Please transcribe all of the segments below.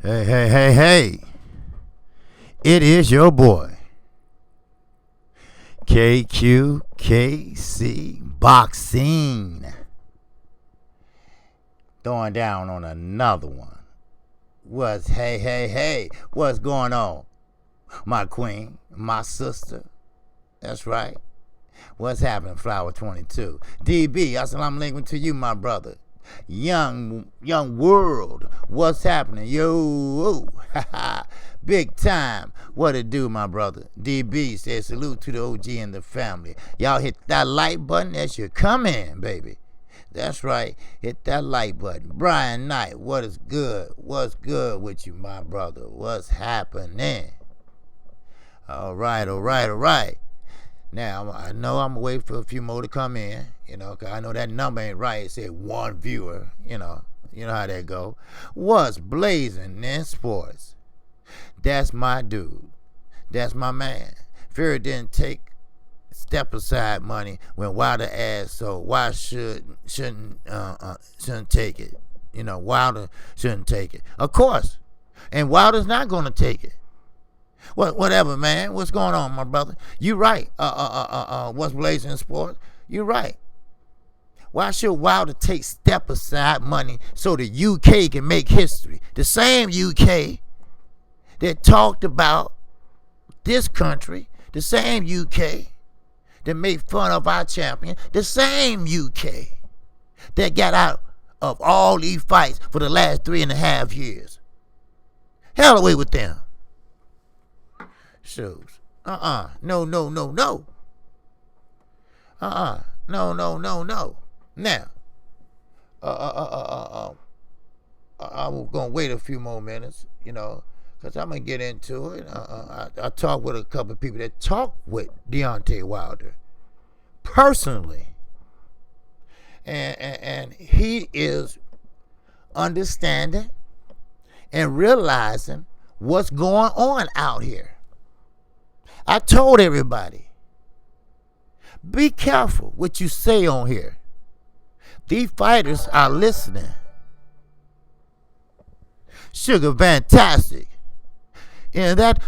Hey, hey, hey, hey. It is your boy, KQKC Boxing. Throwing down on another one. Hey, what's going on? My queen, my sister. That's right. What's happening, Flower 22? DB, assalamu alaikum to you, my brother. Young world, what's happening? Yo, big time. What it do, my brother? DB says salute to the OG and the family. Y'all hit that like button as you come in, baby. That's right. Hit that like button. Brian Knight, what is good? What's good with you, my brother? What's happening? All right. Now, I know I'm going to wait for a few more to come in, because I know that number ain't right. It said one viewer, you know how that go. What's blazing in sports? That's my dude. That's my man. Fury didn't take step aside money when Wilder asked, so why shouldn't take it? Wilder shouldn't take it. Of course. And Wilder's not going to take it. Whatever, man. What's going on, my brother? You right. What's blazing in sports? You right. Why should Wilder take step aside money so the UK can make history? The same UK that talked about this country, the same UK that made fun of our champion, the same UK that got out of all these fights for the last 3.5 years. Hell away with them. Shoes. No. No. Now, I'm gonna wait a few more minutes, because I'm gonna get into it. I talked with a couple of people that talk with Deontay Wilder personally, and he is understanding and realizing what's going on out here. I told everybody, be careful what you say on here. These fighters are listening. Sugar fantastic. And that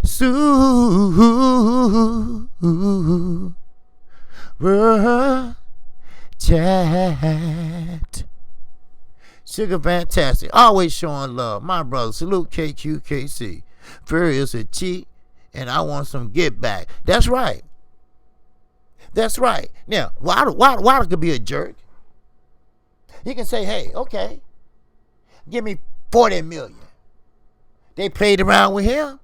chat. Sugar fantastic. Always showing love. My brother, salute KQKC. Fury is a cheat. And I want some get back. That's right. Now, Wilder could be a jerk. He can say, hey, okay, give me $40 million. They played around with him.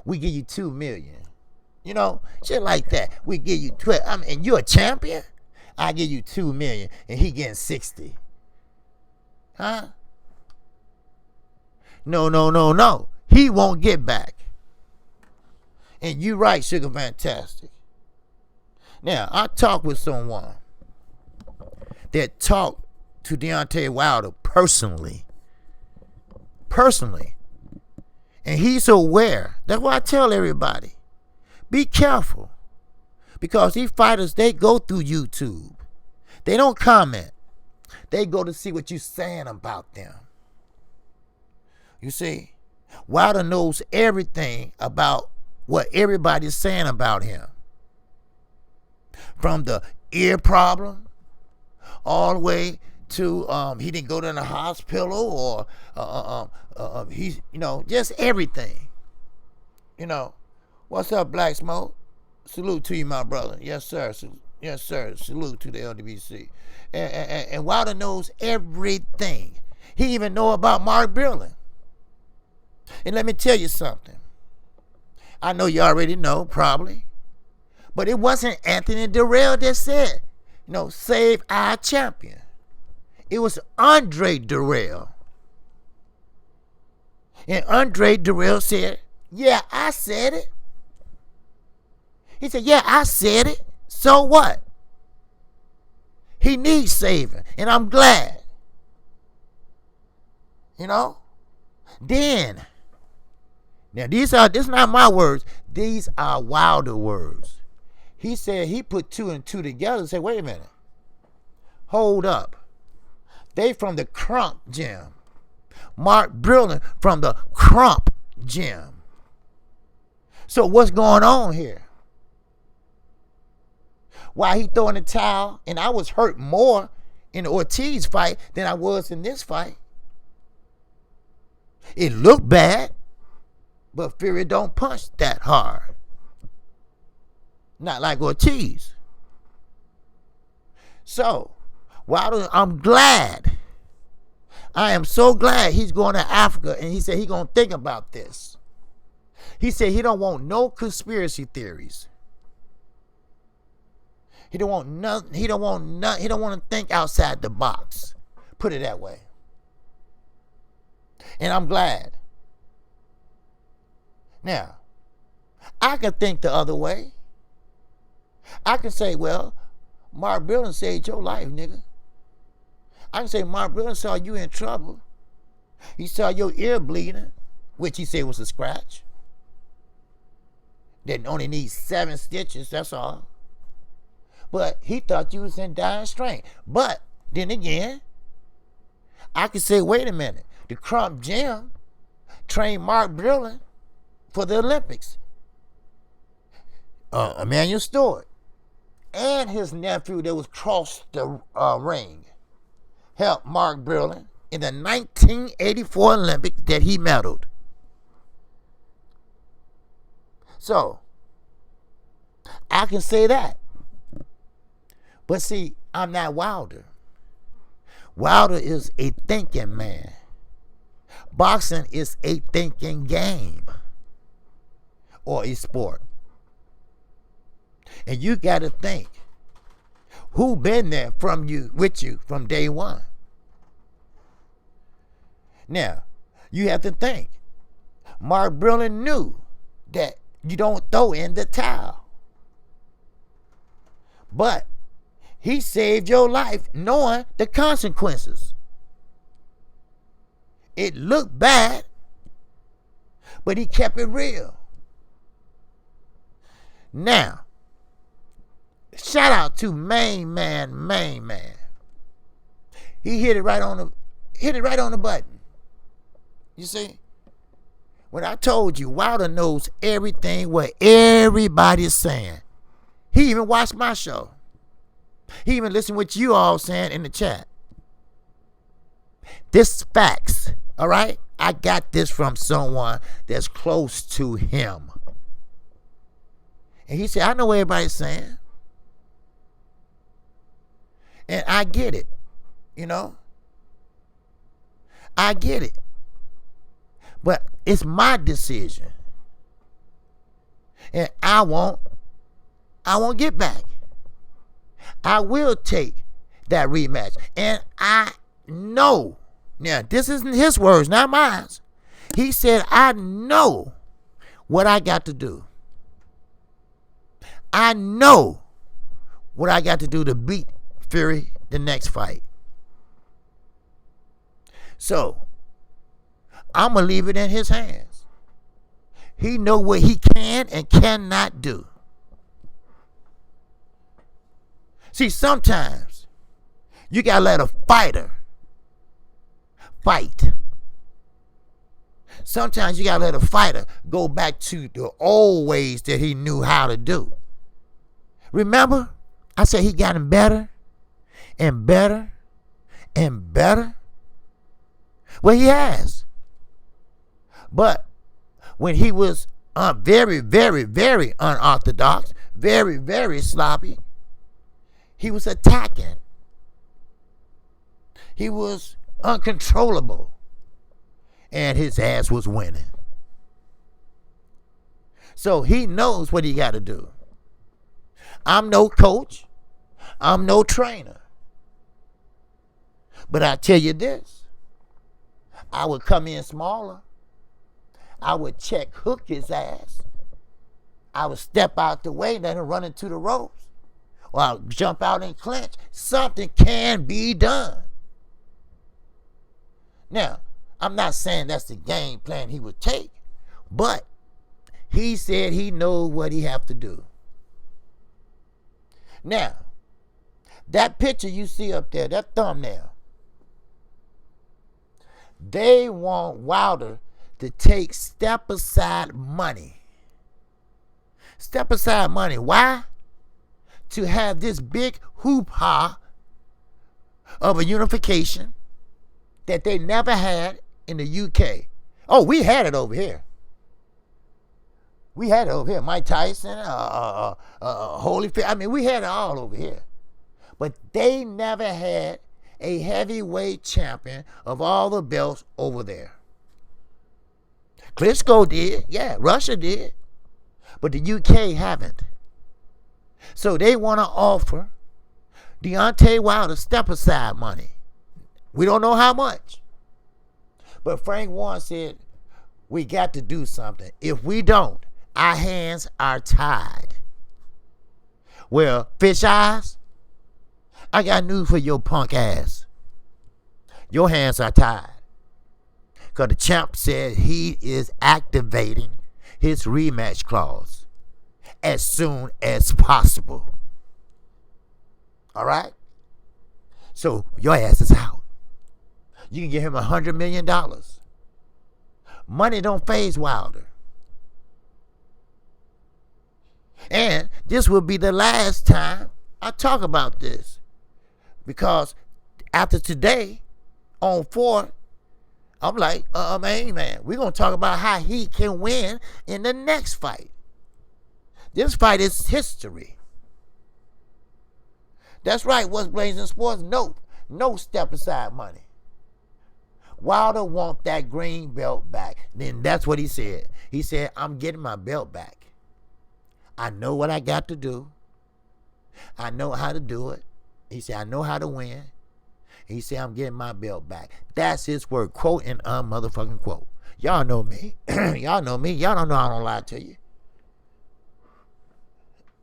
We give you $2 million. Shit like that. We give you 12. And you're a champion. I give you $2 million, and he getting 60. Huh? No. He won't get back. And you right, Sugar Fantastic. Now, I talked with someone that talked to Deontay Wilder personally. And he's aware. That's why I tell everybody, be careful. Because these fighters, they go through YouTube. They don't comment. They go to see what you're saying about them. You see, Wilder knows everything about what everybody's saying about him. From the ear problem all the way to he didn't go to the hospital or he's just everything. What's up, Black Smoke? Salute to you, my brother. Yes, sir. Salute to the LWC. And Wilder knows everything. He even know about Mark Berlin. And let me tell you something. I know you already know, probably. But it wasn't Anthony Durrell that said, save our champion. It was Andre Durrell. And Andre Durrell said, yeah, I said it. He said, yeah, I said it. So what? He needs saving. And I'm glad. Then, now this is not my words. These are Wilder words. He said he put 2 and 2 together and said, wait a minute. Hold up. They from the Crump Gym. Mark Brilliant from the Crump Gym. So what's going on here? Why he throwing the towel? And I was hurt more in the Ortiz fight than I was in this fight. It looked bad, but Fury don't punch that hard. Not like Ortiz. So, Wilder, I'm glad. I am so glad he's going to Africa, and he said he's going to think about this. He said he don't want no conspiracy theories. He don't want nothing. He don't want to think outside the box. Put it that way. And I'm glad. Now, I can think the other way. I can say, well, Mark Brilliant saved your life, nigga. I can say Mark Brilliant saw you in trouble. He saw your ear bleeding, which he said was a scratch. That only needs 7 stitches, that's all. But he thought you was in dire strength. But then again, I could say, wait a minute. The Crump Gym trained Mark Brilliant for the Olympics. Emmanuel Stewart and his nephew that was crossed the ring helped Mark Brilliant in the 1984 Olympics that he medaled. So, I can say that. But see, I'm not Wilder. Wilder is a thinking man. Boxing is a thinking game or a sport. And you got to think, who been there with you from day one? Now, you have to think, Mark Brilliant knew that you don't throw in the towel. But he saved your life knowing the consequences. It looked bad, but he kept it real. Now, shout out to Main Man. He hit it right on the button. You see? When I told you Wilder knows everything what everybody's saying. He even watched my show. He even listened what you all saying in the chat. This is facts, all right? I got this from someone that's close to him. And he said, I know what everybody's saying. And I get it, you know? I get it. But it's my decision. And I won't get back. I will take that rematch. And I know. Now, this isn't his words, not mine. He said, I know what I got to do. I know what I got to do to beat Fury the next fight. So, I'm going to leave it in his hands. He know what he can and cannot do. See, sometimes you got to let a fighter fight. Sometimes you got to let a fighter go back to the old ways that he knew how to do. Remember, I said he gotten better and better and better. Well, he has. But when he was very, very, very unorthodox, very, very sloppy, he was attacking. He was uncontrollable. And his ass was winning. So he knows what he got to do. I'm no coach. I'm no trainer. But I tell you this. I would come in smaller. I would check hook his ass. I would step out the way, let him run into the ropes. Or I'll jump out and clinch. Something can be done. Now, I'm not saying that's the game plan he would take, but he said he knows what he have to do. Now, that picture you see up there, that thumbnail, They want Wilder to take step aside money. Step aside money. Why? To have this big hoop-ha of a unification that they never had in the UK. Oh, we had it over here. We had it over here. Mike Tyson, Holyfield. I mean, we had it all over here. But they never had a heavyweight champion of all the belts over there. Klitschko did. Yeah, Russia did. But the UK haven't. So they want to offer Deontay Wilder step-aside money. We don't know how much. But Frank Warren said, we got to do something. If we don't, our hands are tied. Well, fish eyes, I got news for your punk ass. Your hands are tied. Because the champ said he is activating his rematch clause as soon as possible. All right? So your ass is out. You can give him $100 million. Money don't faze Wilder. And this will be the last time I talk about this. Because after today, on 4th, I'm like, man, we're going to talk about how he can win in the next fight. This fight is history. That's right, what's blazing sports? No step aside money. Wilder wants that green belt back. Then that's what he said. He said, I'm getting my belt back. I know what I got to do. I know how to do it. He said, I know how to win. He said, I'm getting my belt back. That's his word, quote and motherfucking quote. Y'all know me. Y'all know me. Y'all don't know I don't lie to you.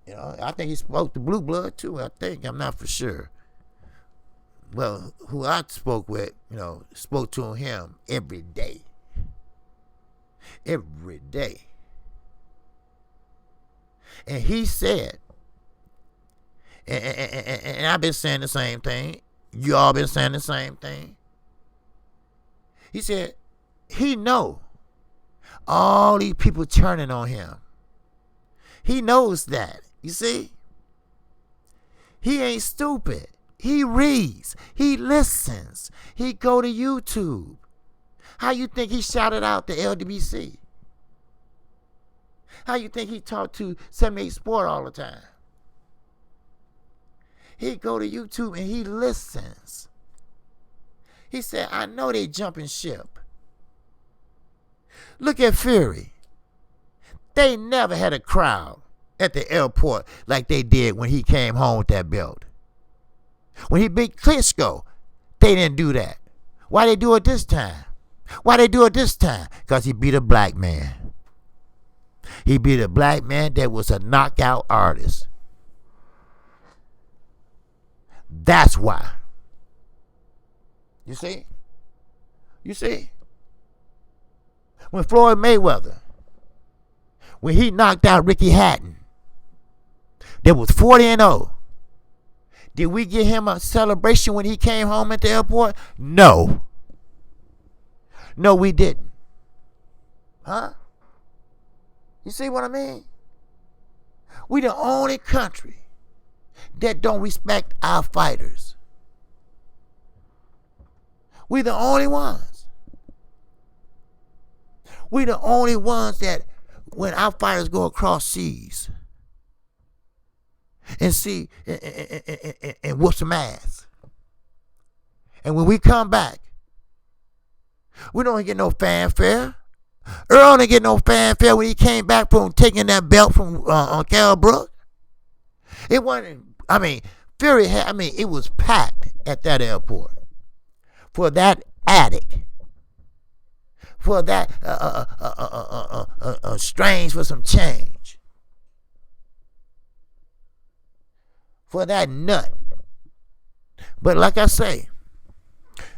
You know, I think he spoke to Blue Blood too. I think. I'm not for sure. Well, who I spoke with, spoke to him every day. Every day. And he said, and I've been saying the same thing. You all been saying the same thing. He said, he know all these people turning on him. He knows that. You see? He ain't stupid. He reads. He listens. He go to YouTube. How you think he shouted out the LWC? How you think he talked to 78 Sport all the time? He go to YouTube and he listens. He said, I know they jumping ship. Look at Fury. They never had a crowd at the airport like they did when he came home with that belt. When he beat Klitschko, they didn't do that. Why they do it this time? Why they do it this time? Because he beat a black man. He beat a black man that was a knockout artist. That's why. You see? You see? When Floyd Mayweather, when he knocked out Ricky Hatton, that was 40-0. Did we give him a celebration when he came home at the airport? No. No, we didn't. Huh? You see what I mean? We the only country that don't respect our fighters. We the only ones. We the only ones that when our fighters go across seas and see and whoop some ass. And when we come back, we don't get no fanfare. Earl didn't get no fanfare when he came back from taking that belt from Carl Brook. It wasn't, Fury had, it was packed at that airport for that addict, for that strange for some change, for that nut. But like I say,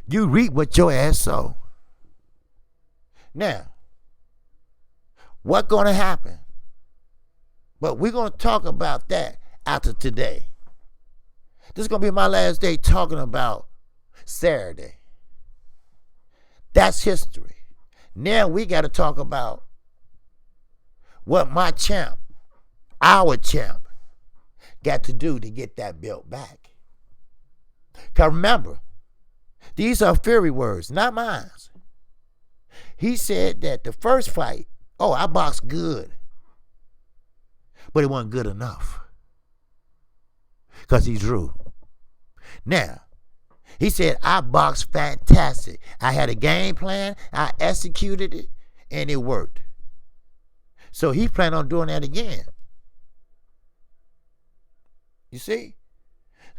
you reap what your ass sow. Now, what's going to happen? But we're going to talk about that after today. This is going to be my last day talking about Saturday. That's history. Now we got to talk about what my champ, our champ, got to do to get that belt back. Because remember, these are Fury words, not mine. He said that the first fight, oh, I boxed good, but it wasn't good enough. Because he drew. Now, he said, I boxed fantastic. I had a game plan, I executed it, and it worked. So he planned on doing that again. You see?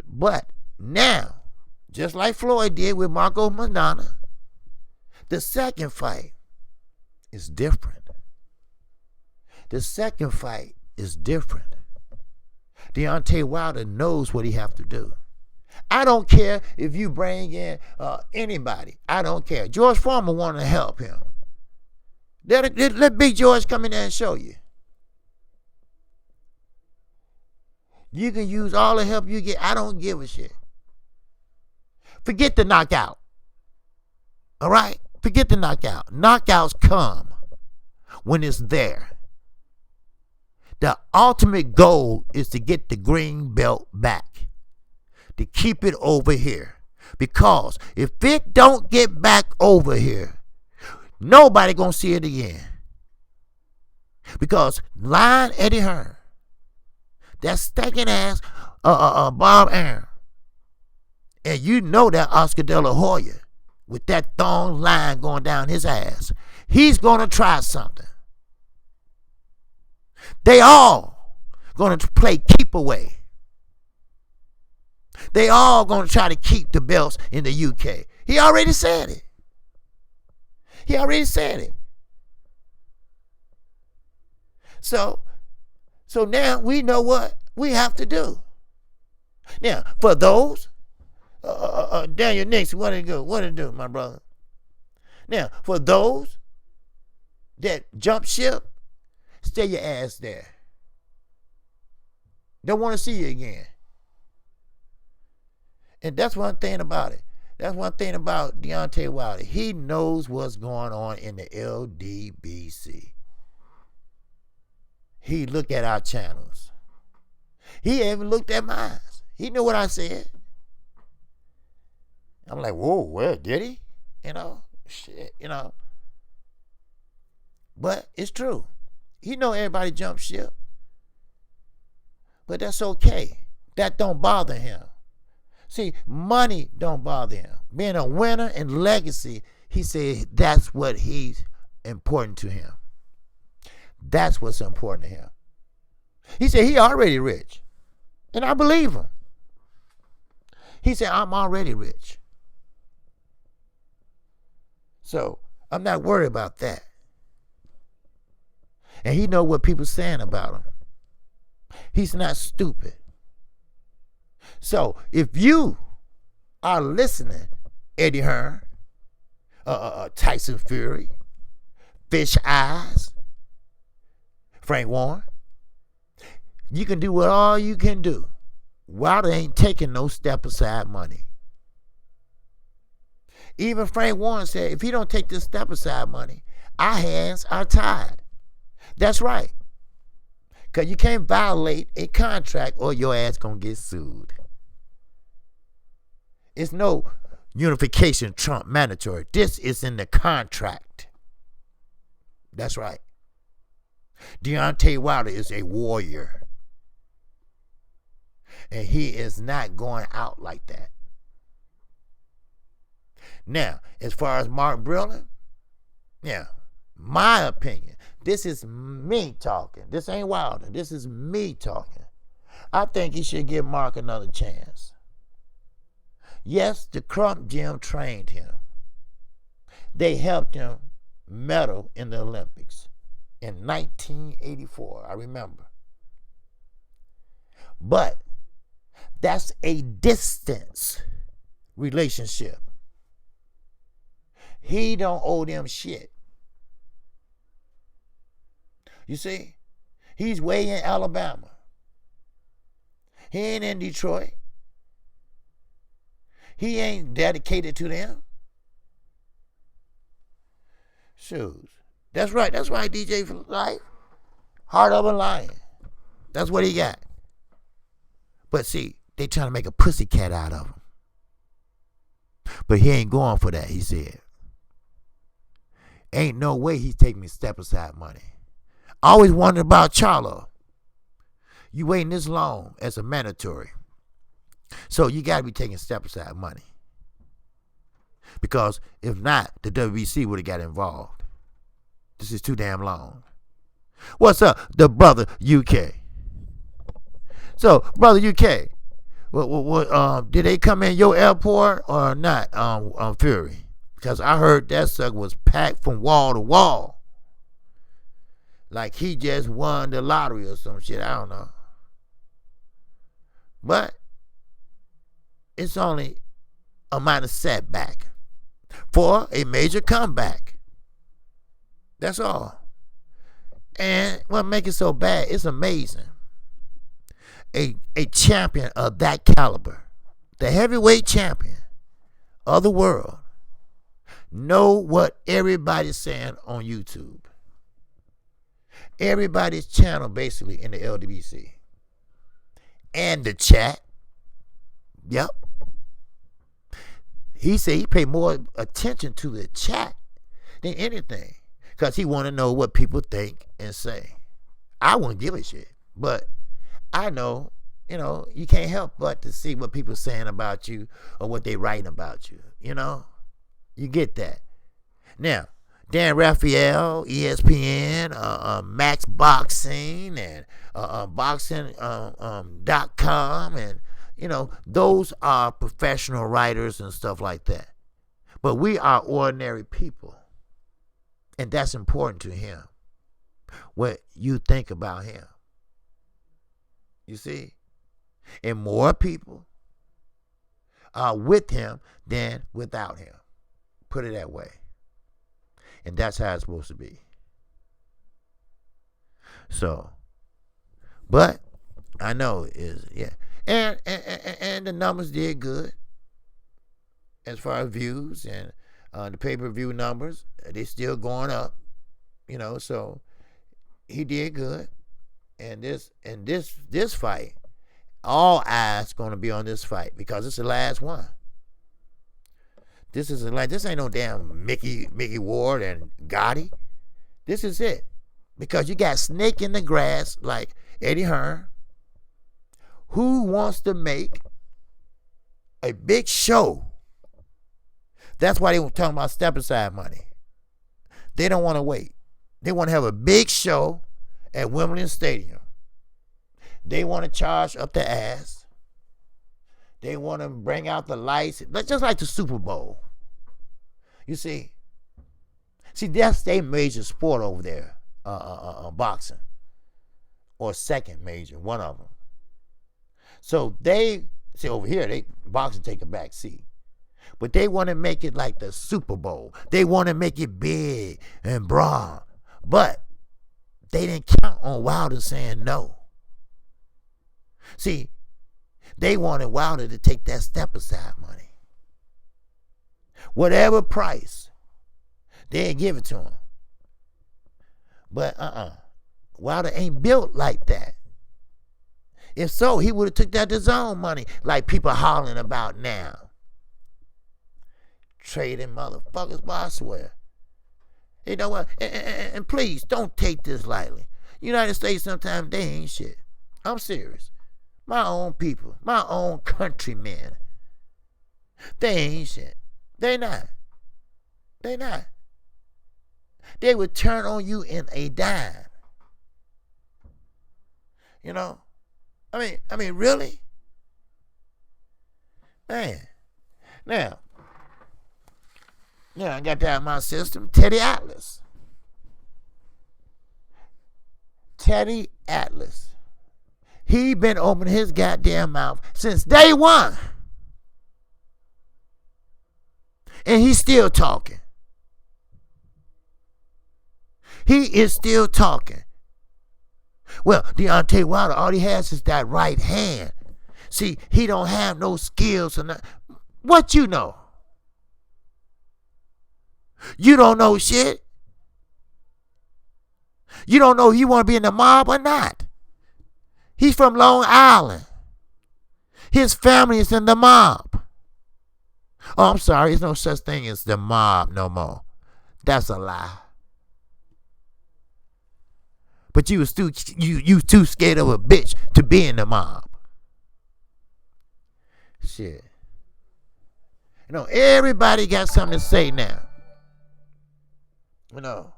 But now, just like Floyd did with Marco Madonna, the second fight is different. The second fight is different. Deontay Wilder knows what he have to do. I don't care if you bring in anybody. I don't care. George Foreman wanted to help him. Let Big George come in there and show you. You can use all the help you get. I don't give a shit. Forget the knockout. All right? Forget the knockout. Knockouts come when it's there. The ultimate goal is to get the green belt back. To keep it over here. Because if it don't get back over here, nobody gonna see it again. Because Lion Eddie Hearn, that stinking ass Bob Arum, and you know that Oscar De La Hoya with that thong line going down his ass, he's gonna try something. They all gonna play keep away. They all gonna try to keep the belts in the UK. He already said it. He already said it. So now we know what we have to do. Now, for those, Daniel Nixon, what did it do, my brother? Now, for those that jump ship, stay your ass there. Don't want to see you again. And that's one thing about it. That's one thing about Deontay Wilder. He knows what's going on in the LDBC. He looked at our channels. He even looked at mine. He knew what I said. I'm like, whoa, well, did he? Shit, But it's true. He know everybody jump ship. But that's okay. That don't bother him. See, money don't bother him. Being a winner and legacy, he said that's what he's important to him. That's what's important to him. He said he already rich. And I believe him. He said, I'm already rich. So I'm not worried about that. And he know what people saying about him. He's not stupid. So if you are listening, Eddie Hearn, Tyson Fury, Fish Eyes, Frank Warren, you can do what all you can do. Wilder ain't taking no step aside money. Even Frank Warren said, if he don't take this step aside money, our hands are tied. That's right. Because you can't violate a contract or your ass gonna get sued. It's no unification Trump mandatory. This is in the contract. That's right. Deontay Wilder is a warrior. And he is not going out like that. Now, as far as Mark Brillin, yeah, my opinion, this is me talking. This ain't Wilder. This is me talking. I think he should give Mark another chance. Yes, the Crump Gym trained him. They helped him medal in the Olympics in 1984, I remember. But that's a distance relationship. He don't owe them shit. You see? He's way in Alabama. He ain't in Detroit. He ain't dedicated to them. Shoes. That's right. That's right, DJ for life. Heart of a lion. That's what he got. But see, they trying to make a pussycat out of him. But he ain't going for that, he said. Ain't no way he's taking me step aside money. I always wondered about Charlo. You waiting this long as a mandatory. So you got to be taking step aside money. Because if not, the WBC would have got involved. This is too damn long. What's up, the brother UK? So, brother UK, did they come in your airport or not on Fury? Because I heard that sucker was packed from wall to wall. Like he just won the lottery or some shit. I don't know. But it's only a minor setback for a major comeback. That's all. And what makes it so bad, it's amazing. A champion of that caliber, the heavyweight champion of the world, know what everybody's saying on YouTube. Everybody's channel basically in the LWC. And the chat. Yep. He said he paid more attention to the chat than anything. Because he want to know what people think and say. I wouldn't give a shit. But I know, you can't help but to see what people saying about you or what they writing about you. You get that. Now, Dan Raphael, ESPN, Max Boxing, and boxing.com, and those are professional writers and stuff like that. But we are ordinary people, and that's important to him. What you think about him, you see, and more people are with him than without him. Put it that way. And that's how it's supposed to be. So, but I know yeah. And the numbers did good as far as views, and the pay-per-view numbers, they still going up, so he did good. And this fight, all eyes going to be on this fight because it's the last one. This ain't no damn Mickey Ward and Gotti. This is it. Because you got snake in the grass like Eddie Hearn, who wants to make a big show. That's why they were talking about step aside money. They don't want to wait. They want to have a big show at Wimbledon Stadium. They want to charge up the ass. They want to bring out the lights, just like the Super Bowl. You see, that's their major sport over there, boxing, or second major, one of them. So they see over here, boxing take a back seat, but they want to make it like the Super Bowl. They want to make it big and broad, but they didn't count on Wilder saying no. See, they wanted Wilder to take that step aside money. Whatever price, they'd give it to him. But Wilder ain't built like that. If so, he would have took that DAZN money like people hollering about now. Trading motherfuckers, but I swear. You know what? And please, don't take this lightly. United States, sometimes they ain't shit. I'm serious. My own people, my own countrymen, they ain't shit. They not. They not. They would turn on you in a dime. I mean, really? Man. Now, I got that in my system. Teddy Atlas. He been opening his goddamn mouth since day one. And he's still talking. He is still talking. Well, Deontay Wilder, all he has is that right hand. See, he don't have no skills or nothing. What you know? You don't know shit. You don't know if you want to be in the mob or not. He's from Long Island. His family is in the mob. Oh, I'm sorry. There's no such thing as the mob no more. That's a lie. But you was too scared of a bitch to be in the mob. Shit. You know, everybody got something to say now. You know.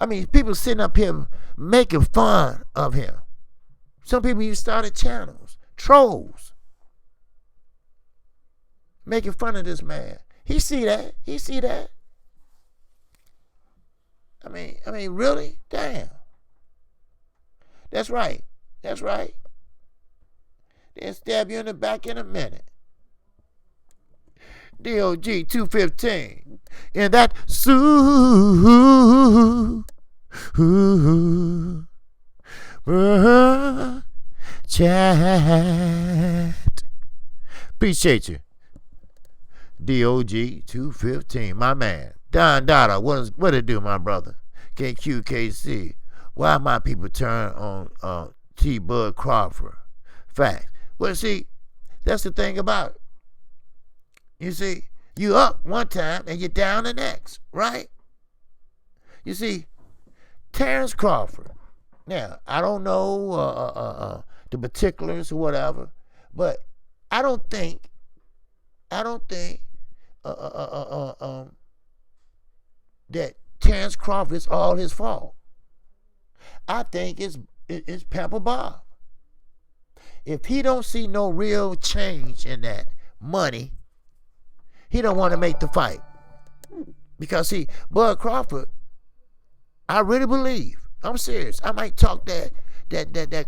I mean, people sitting up here making fun of him. Some people even started channels. Trolls. Making fun of this man. He see that. He see that. I mean, really? Damn. That's right. That's right. They'll stab you in the back in a minute. DOG 215. And that chat. Appreciate you. DOG 215. My man. Don Dada, what it do, my brother? KQKC. Why my people turn on T. Bud Crawford? Fact. Well, see, that's the thing about it. You see, you up one time and you're down the next, right? You see, Terrence Crawford. Now, I don't know the particulars or whatever, but I don't think that Terrence Crawford is all his fault. I think it's Pamper Bob. If he don't see no real change in that money, he don't want to make the fight. Because see, Bud Crawford, I really believe, I'm serious, I might talk that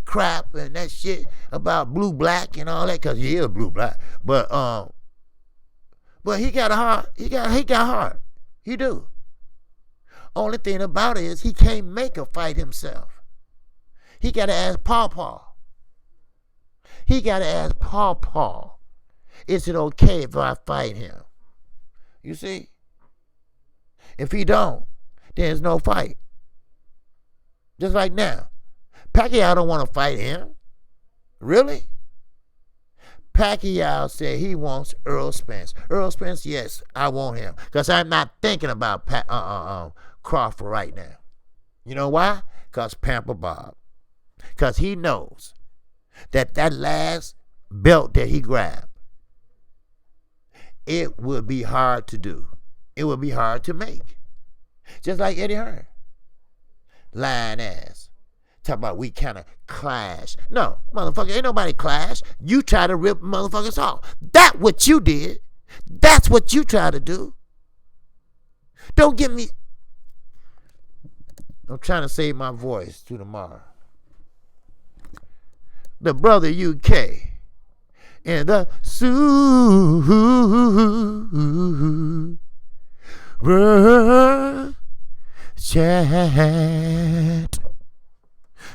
crap and that shit about blue black and all that, because he is blue black. But he got a heart. He got heart. He do. Only thing about it is he can't make a fight himself. He got to ask Paw. He got to ask Paw, is it okay if I fight him? You see? If he don't, there's no fight. Just like now. Pacquiao don't want to fight him. Really? Pacquiao said he wants Earl Spence. Earl Spence, yes, I want him. Because I'm not thinking about Crawford right now. You know why? Because Pamper Bob. Because he knows that last belt that he grabbed, it would be hard to do. It would be hard to make. Just like Eddie Hearn. Lying ass. Talk about we kind of clash. No, motherfucker, ain't nobody clash. You try to rip motherfuckers off. That's what you did. That's what you try to do. Don't get me. I'm trying to save my voice to tomorrow. The brother UK and the chat.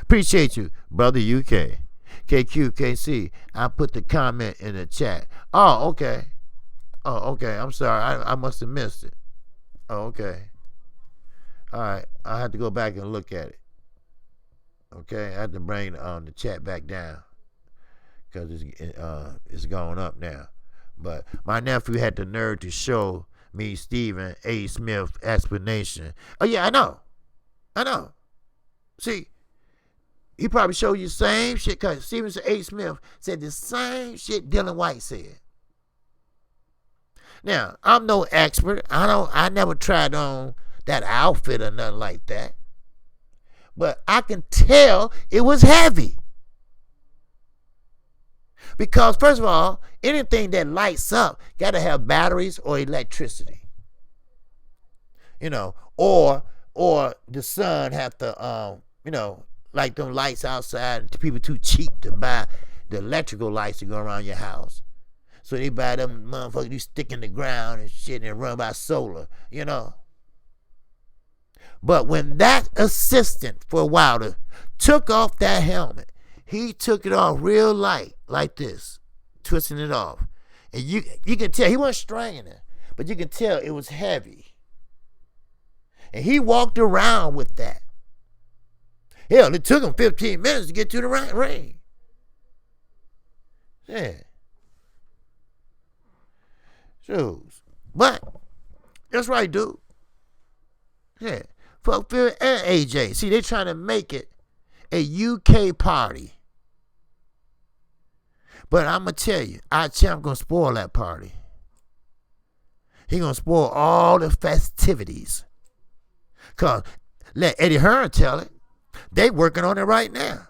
Appreciate you, brother UK. KQKC. I put the comment in the chat. Oh, okay. I'm sorry. I must have missed it. Oh, okay. All right. I have to go back and look at it. Okay. I have to bring the chat back down because it's going up now. But my nephew had the nerve to show me Stephen A. Smith explanation. Oh, yeah, I know. See, he probably showed you the same shit because Stephen A. Smith said the same shit Dylan White said. Now, I'm no expert. I never tried on that outfit or nothing like that. But I can tell it was heavy. Because, first of all, anything that lights up got to have batteries or electricity. You know, or the sun have to, like them lights outside. People too cheap to buy the electrical lights to go around your house. So they buy them motherfuckers you stick in the ground and shit and run by solar, you know. But when that assistant for Wilder took off that helmet, he took it off real light, like this, twisting it off. And you can tell, he wasn't straining it, but you can tell it was heavy. And he walked around with that. Hell, it took him 15 minutes to get to the ring. Yeah. Shoes. But, that's right, dude. Yeah. Fuck Phil and AJ. See, they trying to make it a UK party. But I'm going to tell you, our champ going to spoil that party. He going to spoil all the festivities. Because, let Eddie Hearn tell it, they working on it right now.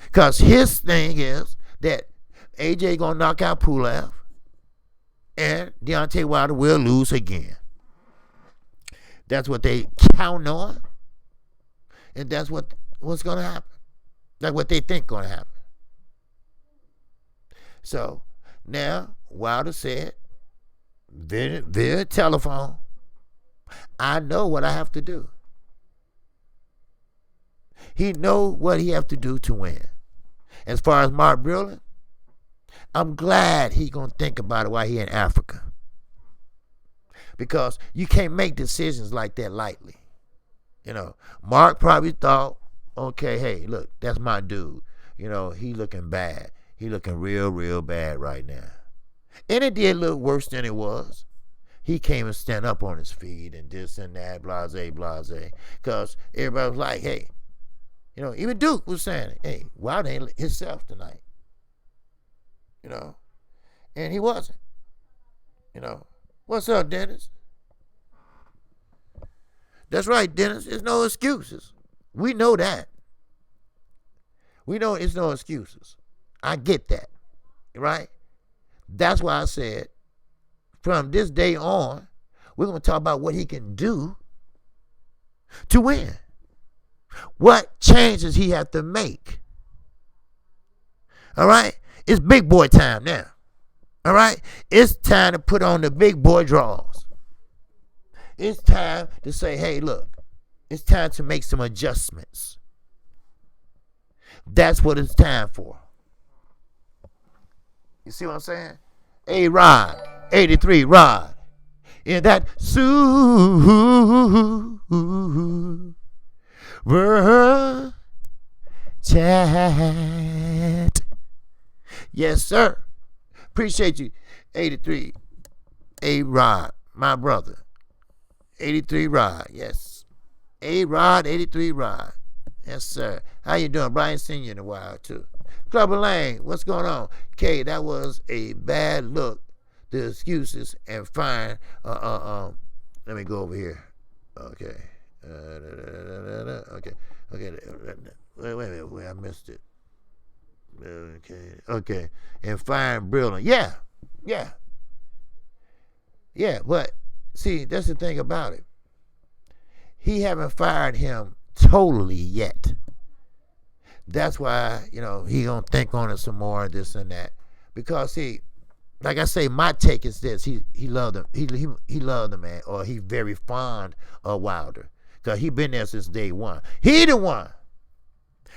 Because his thing is that AJ going to knock out Pulev and Deontay Wilder will lose again. That's what they count on. And that's what's going to happen. That's what they think going to happen. So, now, Wilder said, via telephone, I know what I have to do. He know what he have to do to win. As far as Mark Breland, I'm glad he going to think about it while he in Africa. Because you can't make decisions like that lightly. You know, Mark probably thought, okay, hey, look, that's my dude. You know, he looking bad. He looking real, real bad right now. And it did look worse than it was. He came and stand up on his feet and this and that, blase, blase. Because everybody was like, hey, you know, even Duke was saying, hey, Wilder ain't himself tonight. You know, and he wasn't. You know, what's up, Dennis? That's right, Dennis. There's no excuses. We know that. We know it's no excuses. I get that. Right? That's why I said, from this day on, we're going to talk about what he can do to win. What changes he have to make. All right? It's big boy time now. All right? It's time to put on the big boy draws. It's time to say, hey, look, it's time to make some adjustments. That's what it's time for. You see what I'm saying? Hey, Rod, 83 Rod. In that super chat. Yes, sir. Appreciate you. 83 A-Rod, my brother. 83 Rod, yes. A-Rod, 83 Rod. Yes, sir. How you doing? Brian seen you in a while, too. Clubber Lane, what's going on? K, that was a bad look. The excuses and fine. Let me go over here. Okay. Okay. Wait a minute. Wait, I missed it. Okay. And fine Breland. Yeah, but see, that's the thing about it. He haven't fired him totally yet. That's why, you know, he gonna think on it some more, this and that. Because see, like I say, my take is this: he loved him. He loved the man, or he very fond of Wilder, because he been there since day one. He the one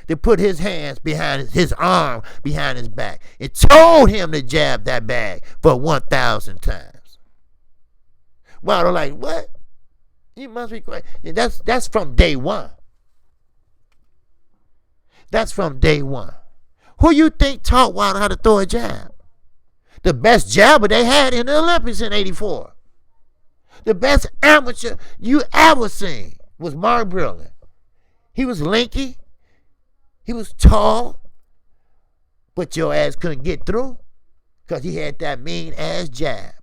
that put his hands behind his arm behind his back and told him to jab that bag for 1,000 times. Wilder like, what? You must be crazy. That's from day one. That's from day one. Who you think taught Wilder how to throw a jab? The best jabber they had in the Olympics in '84. The best amateur you ever seen was Mark Breland. He was lanky. He was tall. But your ass couldn't get through because he had that mean ass jab.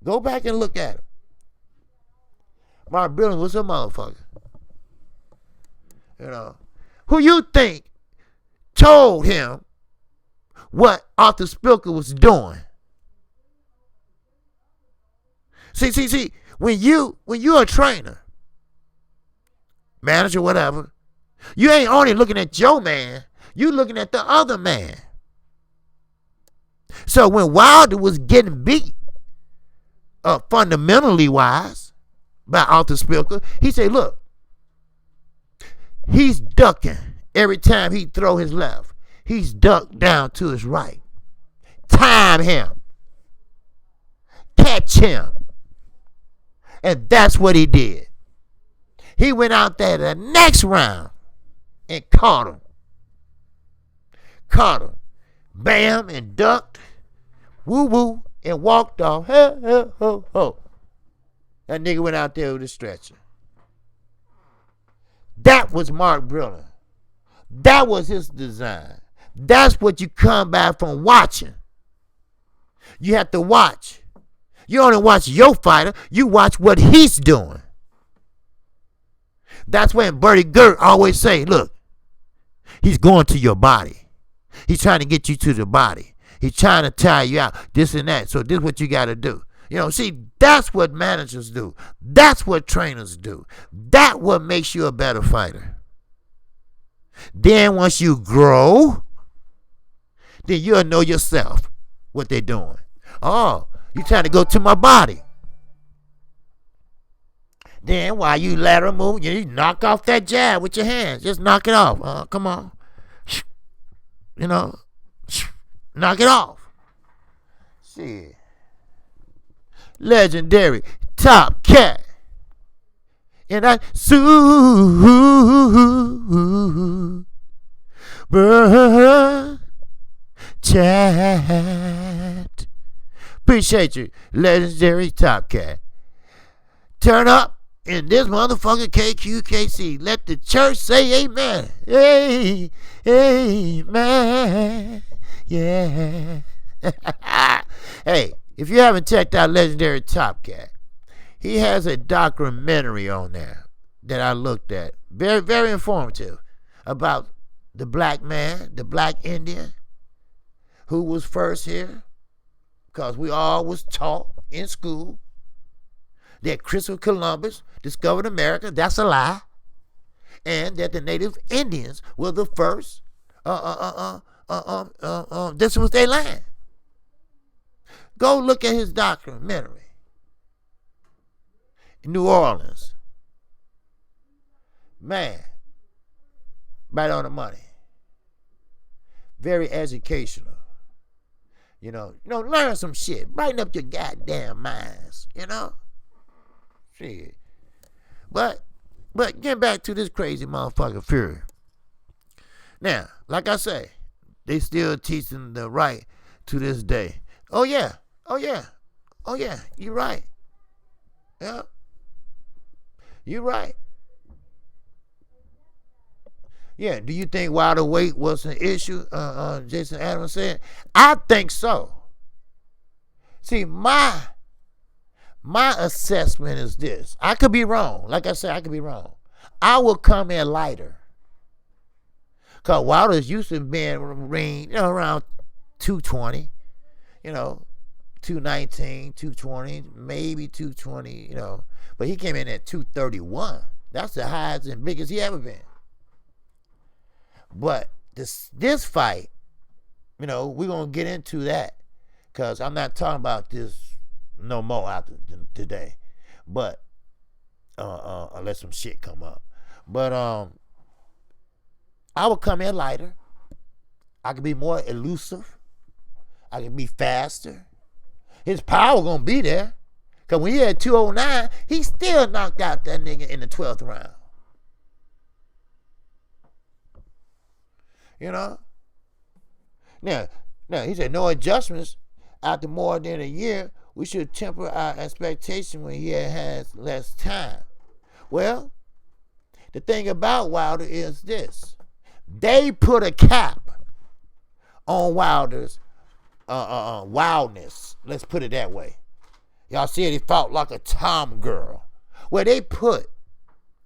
Go back and look at him. Mark Breland was a motherfucker. You know. Who you think told him what Arthur Spilker was doing? See, when you're a trainer, manager, whatever, you ain't only looking at your man, you looking at the other man. So when Wilder was getting beat, fundamentally wise, by Arthur Spilker, he said, look, he's ducking every time he throw his left. He's ducked down to his right. Time him. Catch him. And that's what he did. He went out there the next round and caught him. Caught him. Bam, and ducked. Woo-woo, and walked off. Ho, ho, ho, ho. That nigga went out there with a stretcher. That was Mark Briller. That was his design. That's what you come back from watching. You have to watch. You only watch your fighter. You watch what he's doing. That's when Bertie Gert always say, look, he's going to your body. He's trying to get you to the body. He's trying to tire you out, this and that. So this is what you got to do. You know, see, that's what managers do. That's what trainers do. That's what makes you a better fighter. Then once you grow, then you'll know yourself what they're doing. Oh, you trying to go to my body. Then while you lateral move, you knock off that jab with your hands. Just knock it off. Come on. You know, knock it off. Shit. Legendary Top Cat. And that super chat. Appreciate you, Legendary Top Cat. Turn up in this motherfucker KQKC. Let the church say amen. Hey, amen. Yeah. Hey, if you haven't checked out Legendary Top Cat, he has a documentary on there that I looked at. Very, very informative about the black man, the black Indian, who was first here. Because we all was taught in school that Christopher Columbus discovered America. That's a lie. And that the native Indians were the first. This was their land. Go look at his documentary. In New Orleans. Man. Right on the money. Very educational. You know, learn some shit. Brighten up your goddamn minds, you know? Shit. But getting back to this crazy motherfucker Fury. Now, like I say, they still teaching the right to this day. Oh yeah. You're right. Yeah. You're right. Yeah, do you think Wilder weight was an issue? Jason Adams said. I think so. See, my assessment is this. I could be wrong. Like I said, I could be wrong. I will come in lighter. Because Wilder's used to being around 220, 219, 220, maybe 220, But he came in at 231. That's the highest and biggest he ever been. But this fight, we're going to get into that. Because I'm not talking about this no more after today. But, unless some shit come up. But, I will come in lighter. I can be more elusive. I can be faster. His power going to be there. Because when he had 209, he still knocked out that nigga in the 12th round. Now, he said no adjustments after more than a year. We should temper our expectation when he has less time. Well, the thing about Wilder is this. They put a cap on Wilder's wildness. Let's put it that way. Y'all see it, he fought like a tom girl. Well, they put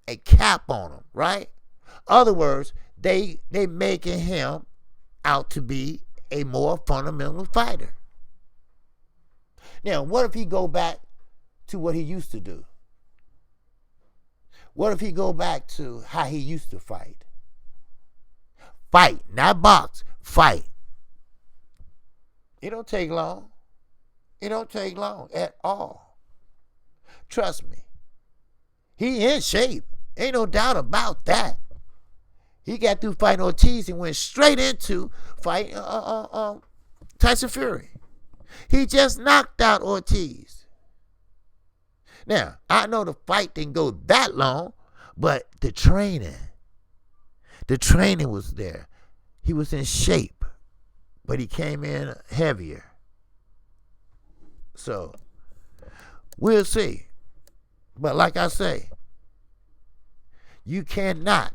a cap on him, right? Other words, they making him out to be a more fundamental fighter. Now, what if he go back to what he used to do? What if he go back to how he used to fight? Fight, not box, fight. It don't take long. It don't take long at all. Trust me. He in shape. Ain't no doubt about that. He got through fighting Ortiz and went straight into fighting Tyson Fury. He just knocked out Ortiz. Now, I know the fight didn't go that long, but the training was there. He was in shape, but he came in heavier. So, we'll see. But like I say, you cannot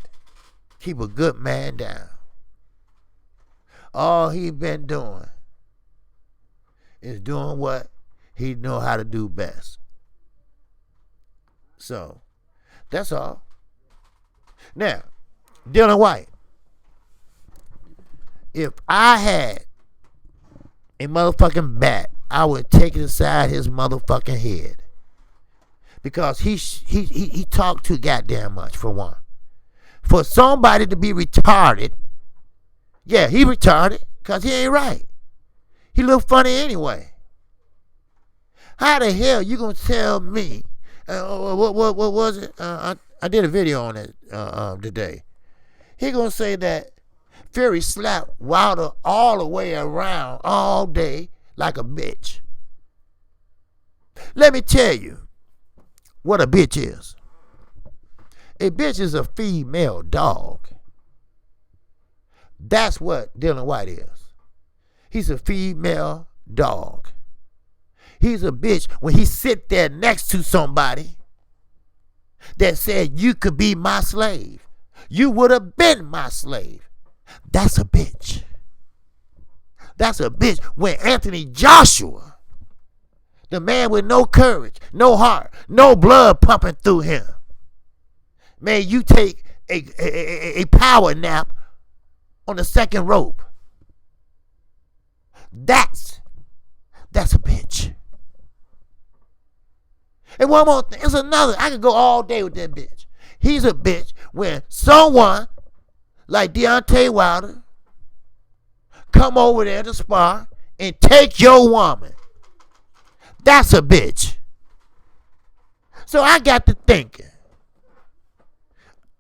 keep a good man down. All he been doing is doing what he know how to do best. So, that's all. Now, Dylan White, if I had a motherfucking bat, I would take it inside his motherfucking head. Because he talked too goddamn much, for one. For somebody to be retarded, yeah, he retarded, because he ain't right. He look funny anyway. How the hell you gonna tell me, what was it? I did a video on it today. He gonna say that Fury slapped Wilder all the way around all day like a bitch. Let me tell you what a bitch is. A bitch is a female dog. That's what Dylan White is. He's a female dog. He's a bitch when he sit there next to somebody that said, you could be my slave. You would have been my slave. That's a bitch. That's a bitch when Anthony Joshua, the man with no courage, no heart, no blood pumping through him, made you take a power nap on the second rope. That's a bitch. And one more thing, it's another. I could go all day with that bitch. He's a bitch when someone like Deontay Wilder come over there to spar and take your woman. That's a bitch. So I got to thinking.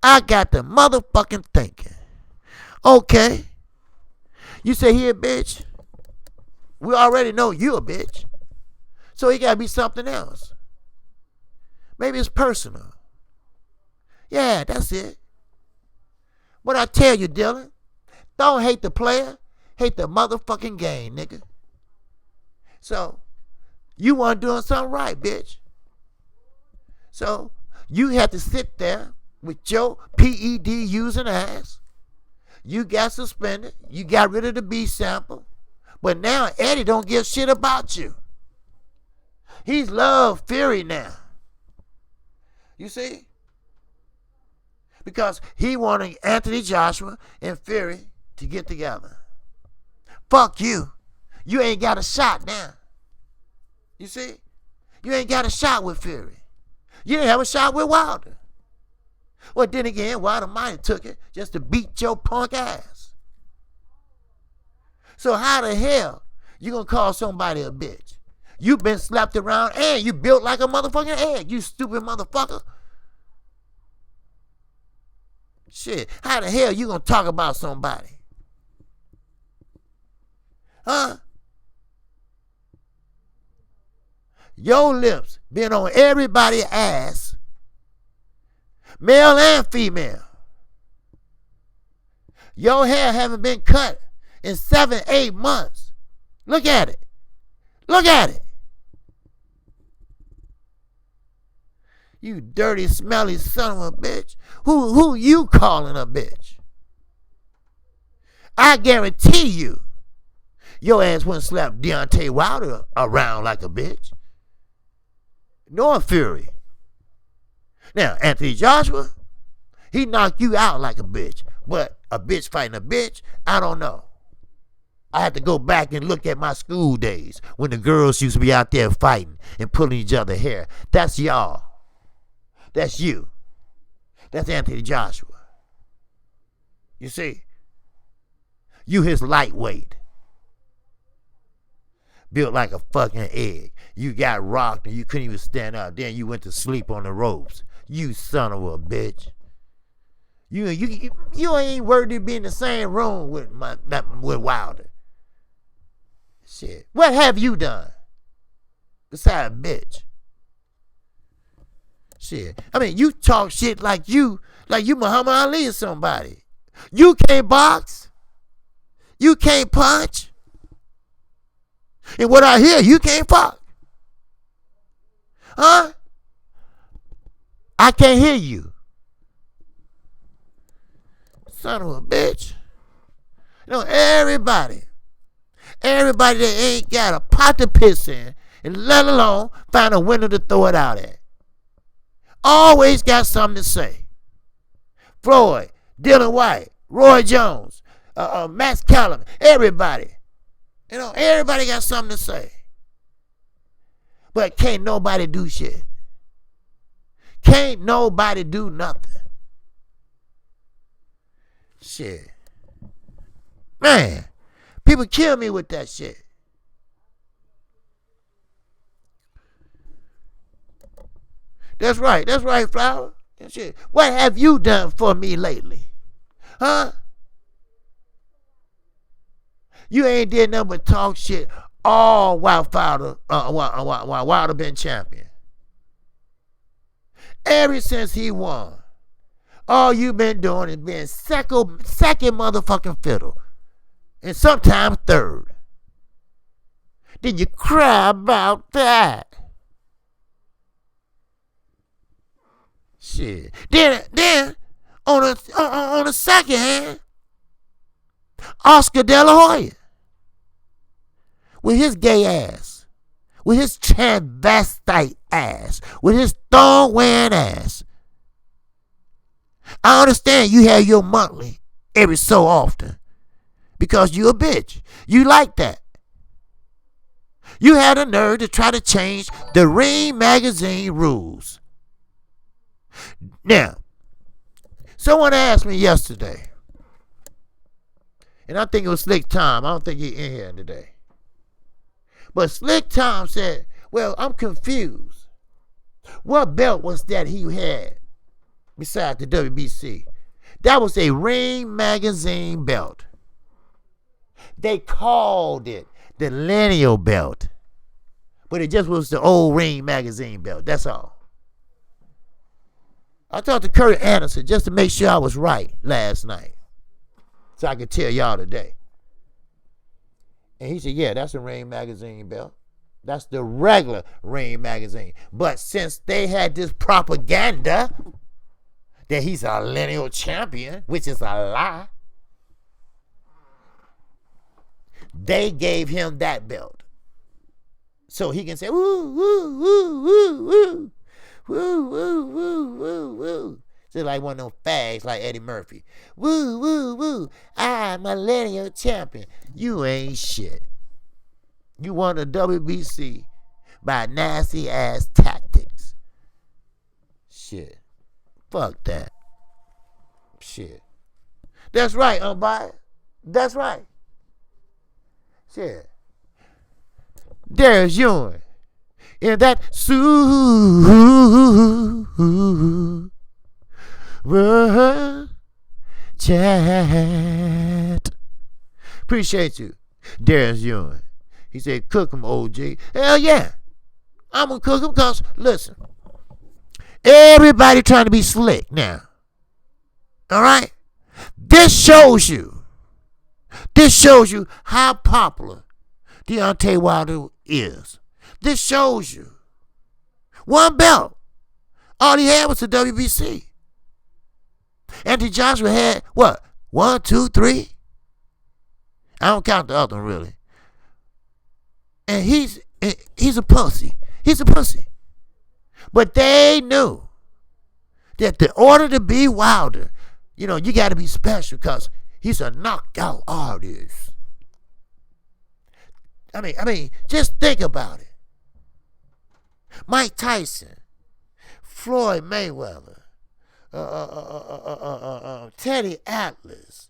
I got the motherfucking thinking. Okay. You say he a bitch? We already know you a bitch. So he gotta be something else. Maybe it's personal. Yeah, that's it. What I tell you, Dylan, don't hate the player, hate the motherfucking game, nigga. So, you weren't doing something right, bitch. So, you had to sit there with your PED using ass. You got suspended. You got rid of the B sample. But now Eddie don't give shit about you. He's love Fury now. You see? Because he wanted Anthony Joshua and Fury to get together. Fuck you. You ain't got a shot now. You see? You ain't got a shot with Fury. You didn't have a shot with Wilder. Well, then again, Wilder might have took it just to beat your punk ass. So how the hell you gonna call somebody a bitch? You been slapped around and you built like a motherfucking egg, you stupid motherfucker. Shit, how the hell you gonna talk about somebody? Huh? Your lips been on everybody's ass, male and female. Your hair haven't been cut in 7-8 months. Look at it. Look at it. You dirty, smelly son of a bitch. Who you calling a bitch? I guarantee you, your ass wouldn't slap Deontay Wilder around like a bitch. Nor Fury. Now, Anthony Joshua, he knocked you out like a bitch. But a bitch fighting a bitch, I don't know. I have to go back and look at my school days when the girls used to be out there fighting and pulling each other's hair. That's y'all. That's you. That's Anthony Joshua. You see? You his lightweight. Built like a fucking egg. You got rocked and you couldn't even stand up. Then you went to sleep on the ropes. You son of a bitch. You ain't worthy to be in the same room with Wilder. Shit. What have you done? Besides bitch. Shit. I mean, you talk shit like you Muhammad Ali or somebody. You can't box. You can't punch. And what I hear, you can't fuck. Huh? I can't hear you. Son of a bitch. You know, everybody that ain't got a pot to piss in, and let alone find a window to throw it out at, always got something to say. Floyd, Dylan White, Roy Jones, Max Callum, everybody. You know, everybody got something to say. But can't nobody do shit. Can't nobody do nothing. Shit. Man, people kill me with that shit. That's right, Flower. Shit. What have you done for me lately? Huh? You ain't did nothing but talk shit all while Wilder been champion. Ever since he won, all you been doing is being second motherfucking fiddle. And sometimes third. Did you cry about that? Shit. Then on the second hand, Oscar De La Hoya, with his gay ass, with his transvestite ass, with his thong-wearing ass. I understand you have your monthly every so often because you a bitch. You like that. You had the nerve to try to change the Ring magazine rules. Now, someone asked me yesterday, and I think it was Slick Tom. I don't think he's in here today. But Slick Tom said, well, I'm confused. What belt was that he had besides the WBC? That was a Ring magazine belt. They called it the Lineal belt. But it just was the old Ring magazine belt. That's all. I talked to Kurt Anderson just to make sure I was right last night, so I could tell y'all today. And he said, yeah, that's a Ring magazine belt. That's the regular Ring magazine. But since they had this propaganda that he's a lineal champion, which is a lie, they gave him that belt. So he can say, woo, woo, woo, woo, woo, woo, woo, woo, woo, woo. Just like one of them fags like Eddie Murphy. Woo, woo, woo. I'm a lineal champion. You ain't shit. You won the WBC by nasty ass tactics. Shit. Fuck that. Shit. That's right, unbiased. That's right. Shit. There's Ewing. In that chat. Appreciate you, Darius Ewing. He said, cook him, OG. Hell yeah. I'm going to cook him because, listen, everybody trying to be slick now. All right? This shows you how popular Deontay Wilder is. This shows you. One belt. All he had was the WBC. Anthony Joshua had, what? 1, 2, 3? I don't count the other one, really. And he's a pussy. He's a pussy. But they knew that in order to be Wilder, you know, you got to be special because he's a knockout artist. I mean, just think about it. Mike Tyson, Floyd Mayweather, Teddy Atlas,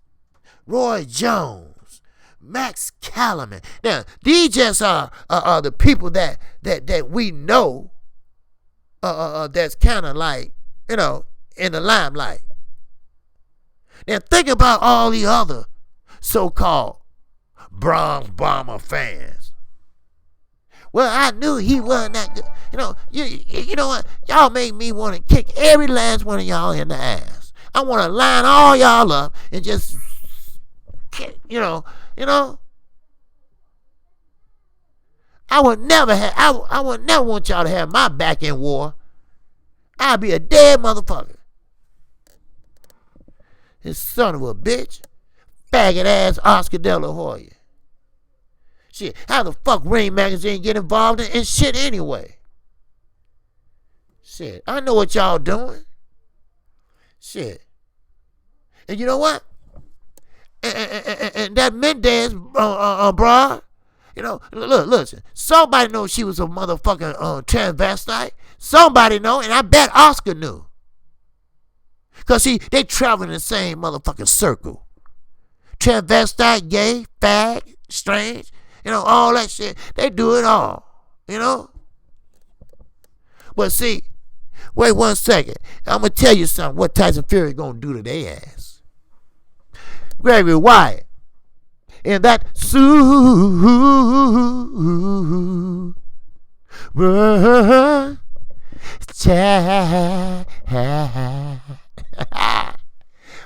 Roy Jones, Max Callum. Now, these just are the people that we know that's kind of like, you know, in the limelight. Now, think about all the other so-called Bronze Bomber fans. Well, I knew he wasn't that good. You know what? Y'all make me want to kick every last one of y'all in the ass. I want to line all y'all up and just, you know. I would never want y'all to have my back in war. I'd be a dead motherfucker. This son of a bitch. Faggot ass Oscar De La Hoya. Shit, how the fuck Ring Magazine get involved in shit anyway? Shit, I know what y'all doing. Shit. And you know what? And that Mendez, bruh, listen. Somebody knows she was a motherfucking transvestite. Somebody know, and I bet Oscar knew. Because, see, they travel in the same motherfucking circle. Transvestite, gay, fag, strange, all that shit. They do it all, But see, wait 1 second. I'm going to tell you something. What Tyson Fury going to do to their ass. Gregory Wyatt. And that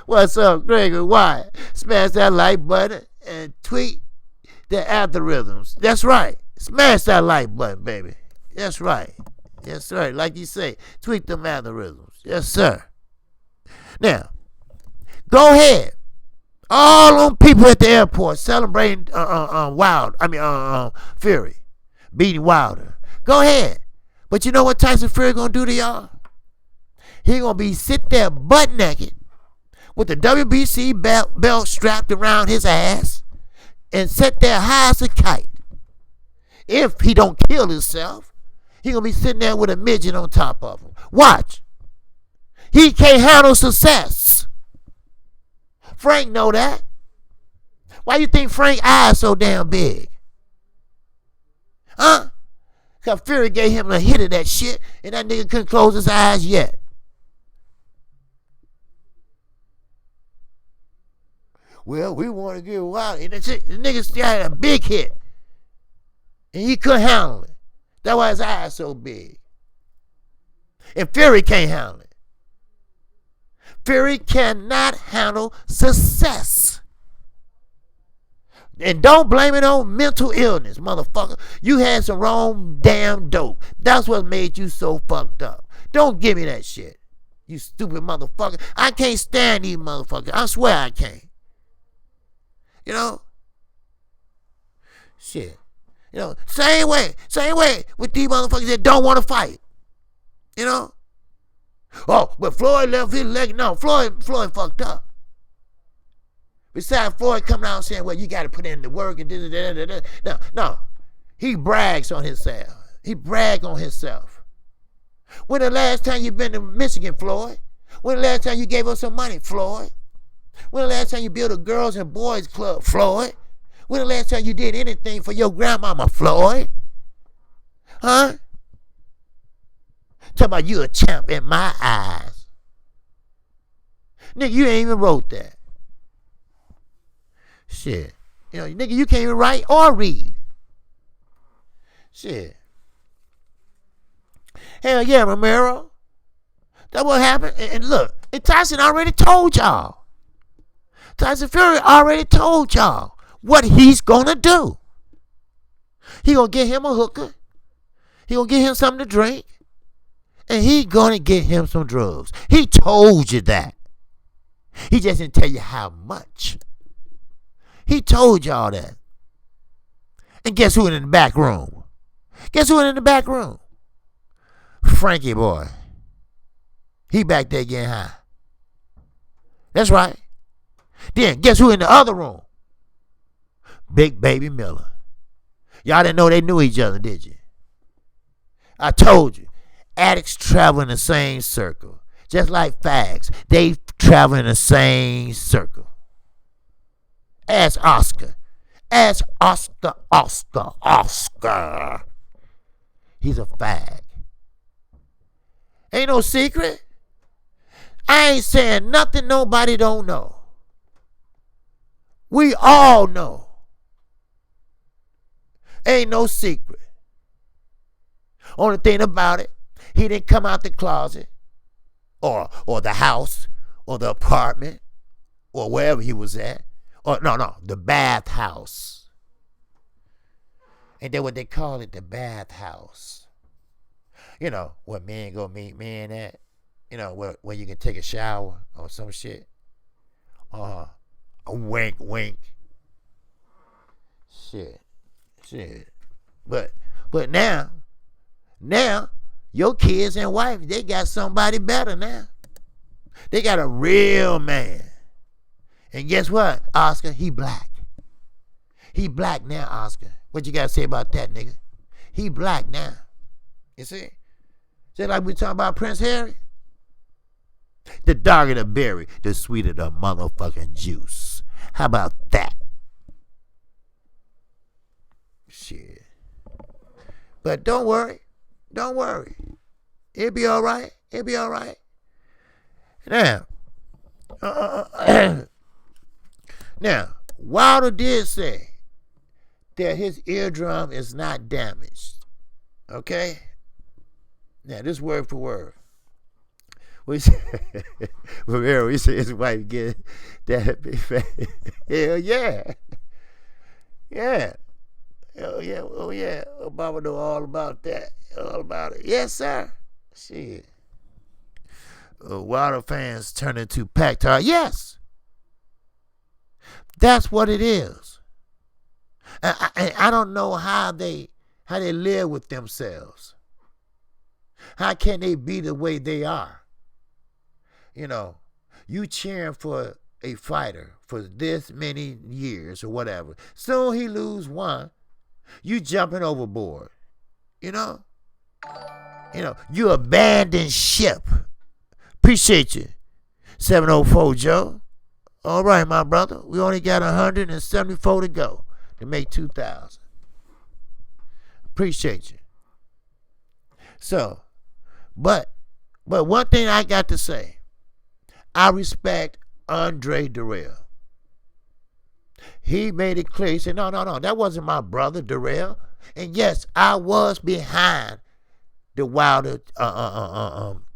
What's up, Gregory Wyatt? Smash that like button and tweet the algorithms. That's right. Smash that like button, baby. That's right. That's right. Like you say, tweet them algorithms. Yes, sir. Now, go ahead. All them people at the airport celebrating Fury beating Wilder. Go ahead. But you know what Tyson Fury gonna do to y'all? He gonna be sit there butt naked with the WBC belt strapped around his ass and sit there high as a kite. If he don't kill himself, he gonna be sitting there with a midget on top of him. Watch. He can't handle success. Frank know that. Why you think Frank's eyes so damn big? Huh? Because Fury gave him a hit of that shit, and that nigga couldn't close his eyes yet. Well, we want to get wild. And the nigga still had a big hit. And he couldn't handle it. That's why his eyes so big. And Fury can't handle it. Fury cannot handle success. And don't blame it on mental illness, motherfucker. You had some wrong damn dope. That's what made you so fucked up. Don't give me that shit. You stupid motherfucker. I can't stand these motherfuckers. I swear I can't. Shit. Same way with these motherfuckers that don't want to fight. Oh, but Floyd left his leg. No, Floyd fucked up. Besides Floyd coming out saying, well, you got to put in the work and da. No. He brags on himself. He bragged on himself. When the last time you been to Michigan, Floyd? When the last time you gave us some money, Floyd? When the last time you built a girls and boys club, Floyd? When the last time you did anything for your grandmama, Floyd? Huh? Talk about you a champ in my eyes. Nigga, you ain't even wrote that. Shit. Nigga, you can't even write or read. Shit. Hell yeah, Romero. That's what happened. And look, and Tyson already told y'all. Tyson Fury already told y'all what he's gonna do. He gonna get him a hooker. He gonna get him something to drink. And he gonna get him some drugs. He told you that. He just didn't tell you how much. He told y'all that. And guess who in the back room? Guess who in the back room? Frankie boy. He back there getting high. That's right. Then guess who in the other room? Big Baby Miller. Y'all didn't know they knew each other, did you? I told you. Addicts travel in the same circle. Just like fags. They travel in the same circle. Ask Oscar. Ask Oscar. He's a fag. Ain't no secret. I ain't saying nothing nobody don't know. We all know. Ain't no secret. Only thing about it, he didn't come out the closet or the house or the apartment or wherever he was at. Or no, the bathhouse. And then what they call it, the bathhouse. You know, where men go meet men at. You know, where you can take a shower or some shit. A wink, wink. Shit. But now, your kids and wife, they got somebody better now. They got a real man. And guess what, Oscar? He black. He black now, Oscar. What you got to say about that, nigga? He black now. You see? Just like we talking about Prince Harry. The darker the berry, the sweeter the motherfucking juice. How about that? Shit. But don't worry. It'll be all right. Now, now, Wilder did say that his eardrum is not damaged. Okay? Now, this word for word. We said his wife get that big fat. Hell yeah. Yeah. Oh yeah. Obama know all about that. All about it. Yes, sir. Shit. Wilder fans turn into pack tar. Yes. That's what it is. I don't know how they live with themselves. How can they be the way they are? You know, you cheering for a fighter for this many years or whatever. Soon he lose one, you jumping overboard. You know, you abandon ship. Appreciate you, 704 Joe. All right, my brother. We only got 174 to go to make 2,000. Appreciate you. So, but one thing I got to say, I respect Andre Durrell. He made it clear. He said, no, that wasn't my brother, Durrell. And yes, I was behind the Wilder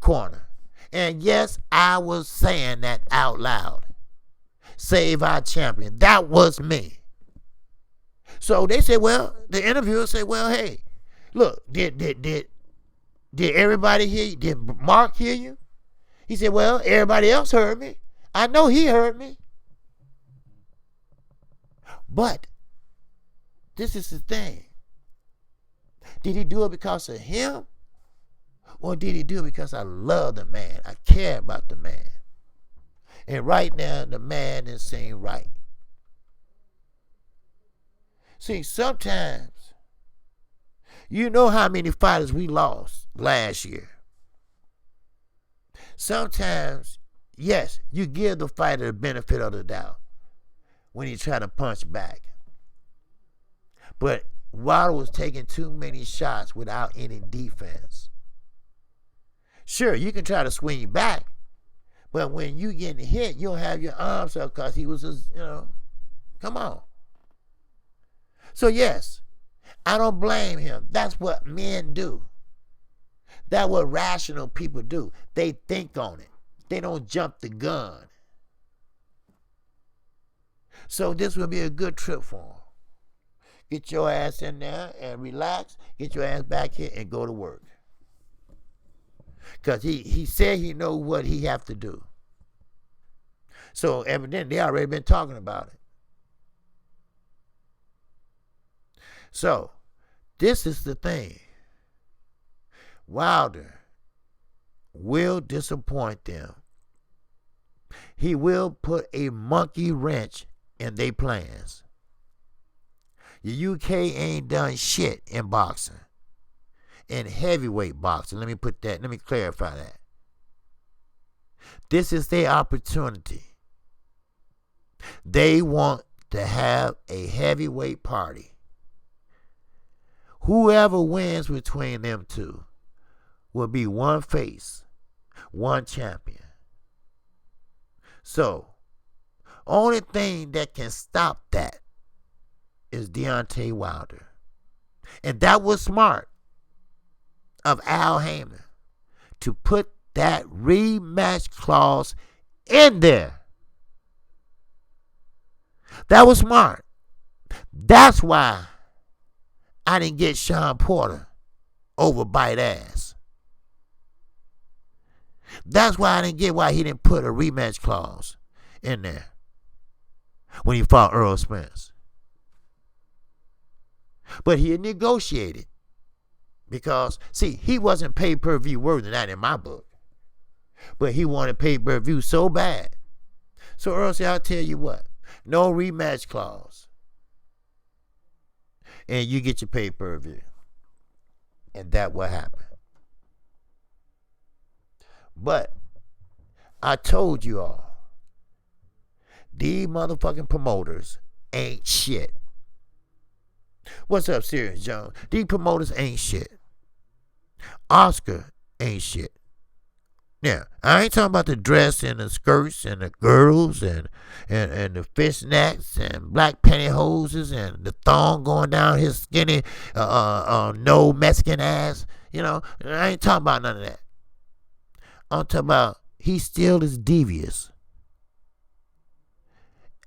corner. And yes, I was saying that out loud. Save our champion. That was me. So they said, well, the interviewer said, well, hey, look, did everybody hear you? Did Mark hear you? He said, well, everybody else heard me. I know he heard me. But this is the thing. Did he do it because of him? Or did he do it because I love the man? I care about the man. And right now, the man is saying right. See, sometimes, you know how many fighters we lost last year. Sometimes, yes, you give the fighter the benefit of the doubt when he try to punch back. But Wilder was taking too many shots without any defense. Sure, you can try to swing back, but when you getting hit, you don't have your arms up because he was just, come on. So yes, I don't blame him. That's what men do. That's what rational people do. They think on it. They don't jump the gun. So this will be a good trip for him. Get your ass in there and relax. Get your ass back here and go to work. Because he said he know what he have to do. So evidently they already been talking about it. So this is the thing. Wilder will disappoint them. He will put a monkey wrench in their plans. The UK ain't done shit in boxing. In heavyweight boxing. Let me clarify that. This is their opportunity. They want to have a heavyweight party. Whoever wins between them two will be one face, one champion. So, only thing that can stop that is Deontay Wilder. And that was smart. of Al Heyman to put that rematch clause in there. That was smart. That's why I didn't get Sean Porter over Bite Ass. That's why I didn't get why he didn't put a rematch clause in there when he fought Earl Spence. But he negotiated because, see, he wasn't pay-per-view worthy, not in my book. But he wanted pay-per-view so bad. So Earl said, I'll tell you what, no rematch clause. And you get your pay-per-view. And that what happened. But I told you all, these motherfucking promoters ain't shit. What's up, Sirius Jones? These promoters ain't shit. Oscar ain't shit. Now, I ain't talking about the dress and the skirts and the girls and the fishnets and black pantyhoses and the thong going down his skinny, no Mexican ass. You know, I ain't talking about none of that. I'm talking about he still is devious.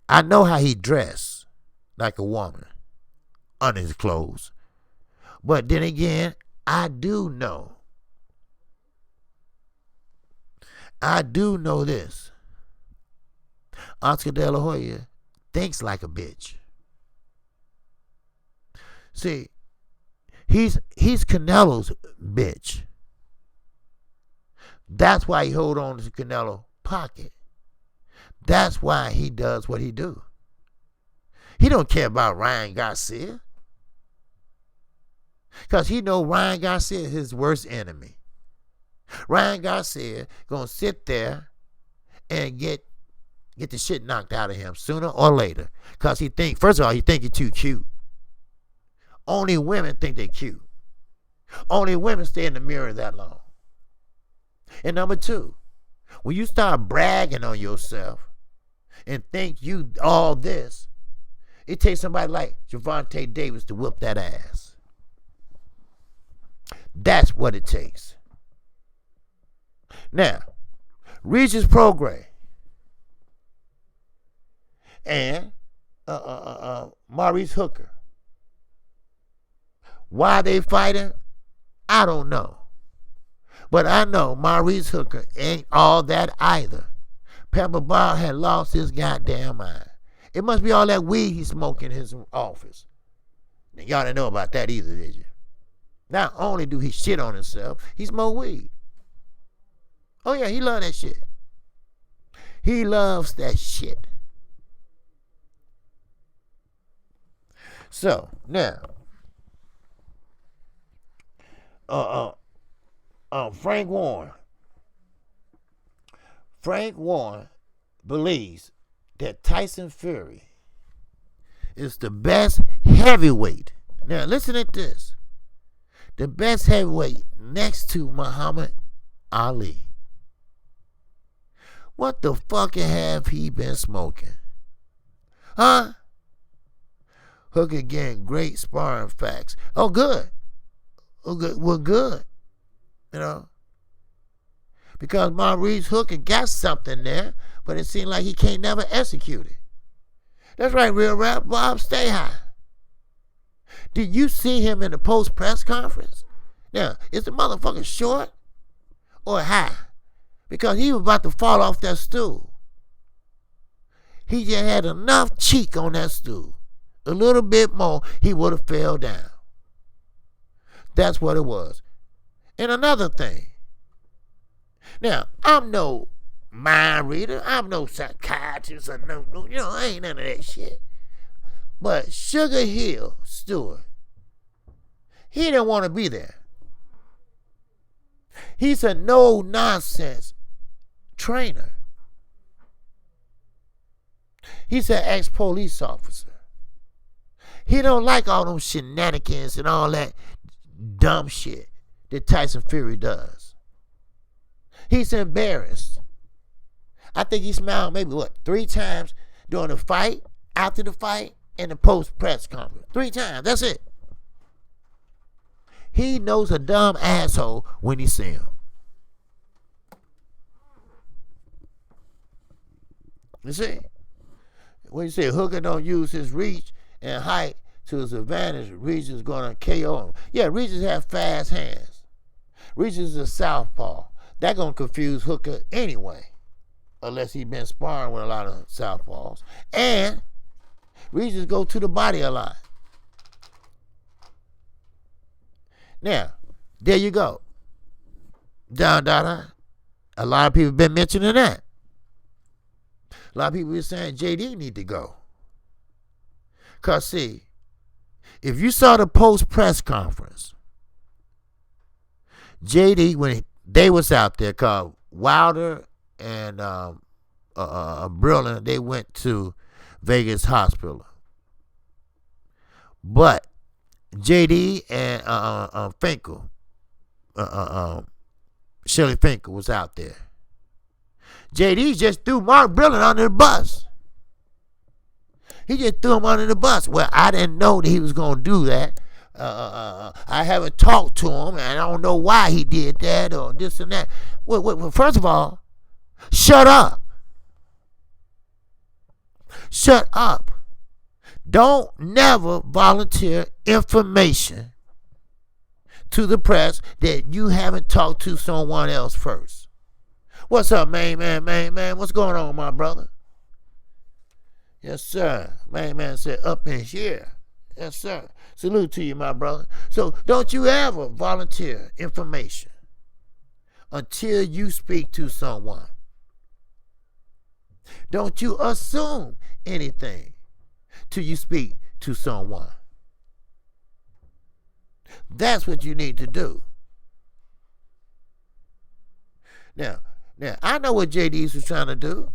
I know how he dressed like a woman under his clothes. But then again, I do know this. Oscar De La Hoya thinks like a bitch. See, he's Canelo's bitch. That's why he hold on to Canelo pocket. That's why he does what he do. He don't care about Ryan Garcia. Because he know Ryan Garcia is his worst enemy. Ryan Garcia gonna sit there and get the shit knocked out of him sooner or later. Because he think, first of all, he think you're too cute. Only women think they're cute. Only women stay in the mirror that long. And number two, when you start bragging on yourself and think you all this, it takes somebody like Gervonta Davis to whip that ass. That's what it takes. Now, Regis Prograis and Maurice Hooker. Why they fighting? I don't know. But I know Maurice Hooker ain't all that either. Pepper Bar had lost his goddamn mind. It must be all that weed he smoked in his office. Now, y'all didn't know about that either, did you? Not only do he shit on himself, he smoke weed. Oh yeah, he love that shit. He loves that shit. So, now, Frank Warren. Frank Warren believes that Tyson Fury is the best heavyweight. Now, listen at this. The best heavyweight next to Muhammad Ali. What the fuck have he been smoking? Huh? Hooker getting great sparring facts. Oh, good. Well, good. You know? Because Maurice Hooker got something there, but it seemed like he can't never execute it. That's right, Real Rap. Bob, stay high. Did you see him in the post-press conference? Now, is the motherfucker short or high? Because he was about to fall off that stool. He just had enough cheek on that stool. A little bit more, he would have fell down. That's what it was. And another thing. Now, I'm no mind reader. I'm no psychiatrist. Or no, I ain't none of that shit. But Sugar Hill Stewart, he didn't want to be there. He's a no-nonsense trainer. He's an ex-police officer. He don't like all them shenanigans and all that dumb shit that Tyson Fury does. He's embarrassed. I think he smiled maybe, 3 times during the fight, after the fight, and the post-press conference. 3 times, that's it. He knows a dumb asshole when he see him. You see? When you say Hooker don't use his reach and height to his advantage, Regis is going to KO him. Yeah, Regis have fast hands. Regis is a southpaw. That going to confuse Hooker anyway, unless he been sparring with a lot of southpaws. And Regis go to the body a lot. Now, there you go. Down. A lot of people been mentioning that. A lot of people are saying JD need to go. Because, see, if you saw the post-press conference, JD, when they was out there, called Wilder and Berlin, they went to Vegas Hospital. But JD and Finkel, Shirley Finkel was out there. JD just threw Mark Berlin under the bus. He just threw him under the bus. Well, I didn't know that he was going to do that. I haven't talked to him, and I don't know why he did that or this and that. Well, first of all, shut up. Shut up. Don't never volunteer information to the press that you haven't talked to someone else first. What's up, main man? What's going on, my brother? Yes, sir. Main man said, up in here. Yes, sir. Salute to you, my brother. So don't you ever volunteer information until you speak to someone. Don't you assume anything till you speak to someone. That's what you need to do. Now, I know what JD's was trying to do.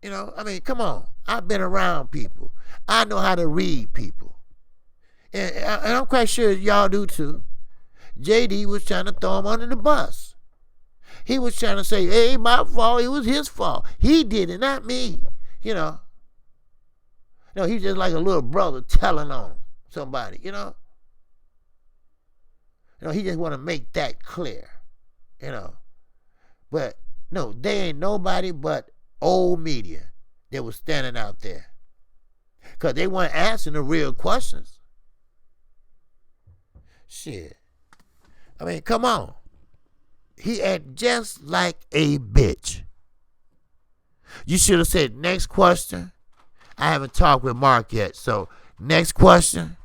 You know, I mean, come on. I've been around people. I know how to read people. And I'm quite sure y'all do too. JD was trying to throw him under the bus. He was trying to say, hey, my fault. It was his fault. He did it, not me. You know. No, he's just like a little brother telling on somebody, you know. You know, he just want to make that clear, you know. But, no, they ain't nobody but old media that was standing out there. Because they weren't asking the real questions. Shit. I mean, come on. He acted just like a bitch. You should have said, next question. I haven't talked with Mark yet, so next question.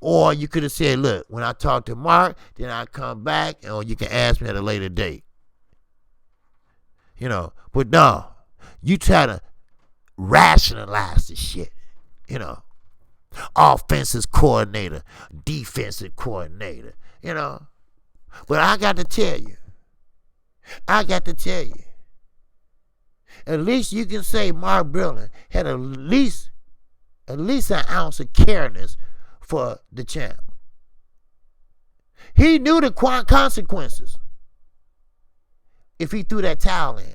Or you could have said, look, when I talk to Mark, then I come back, or you can ask me at a later date. You know, but no, you try to rationalize the shit, you know. Offensive coordinator, defensive coordinator, you know. But I got to tell you, at least you can say Mark Berlin had at least an ounce of careness for the champ. He knew the consequences if he threw that towel in.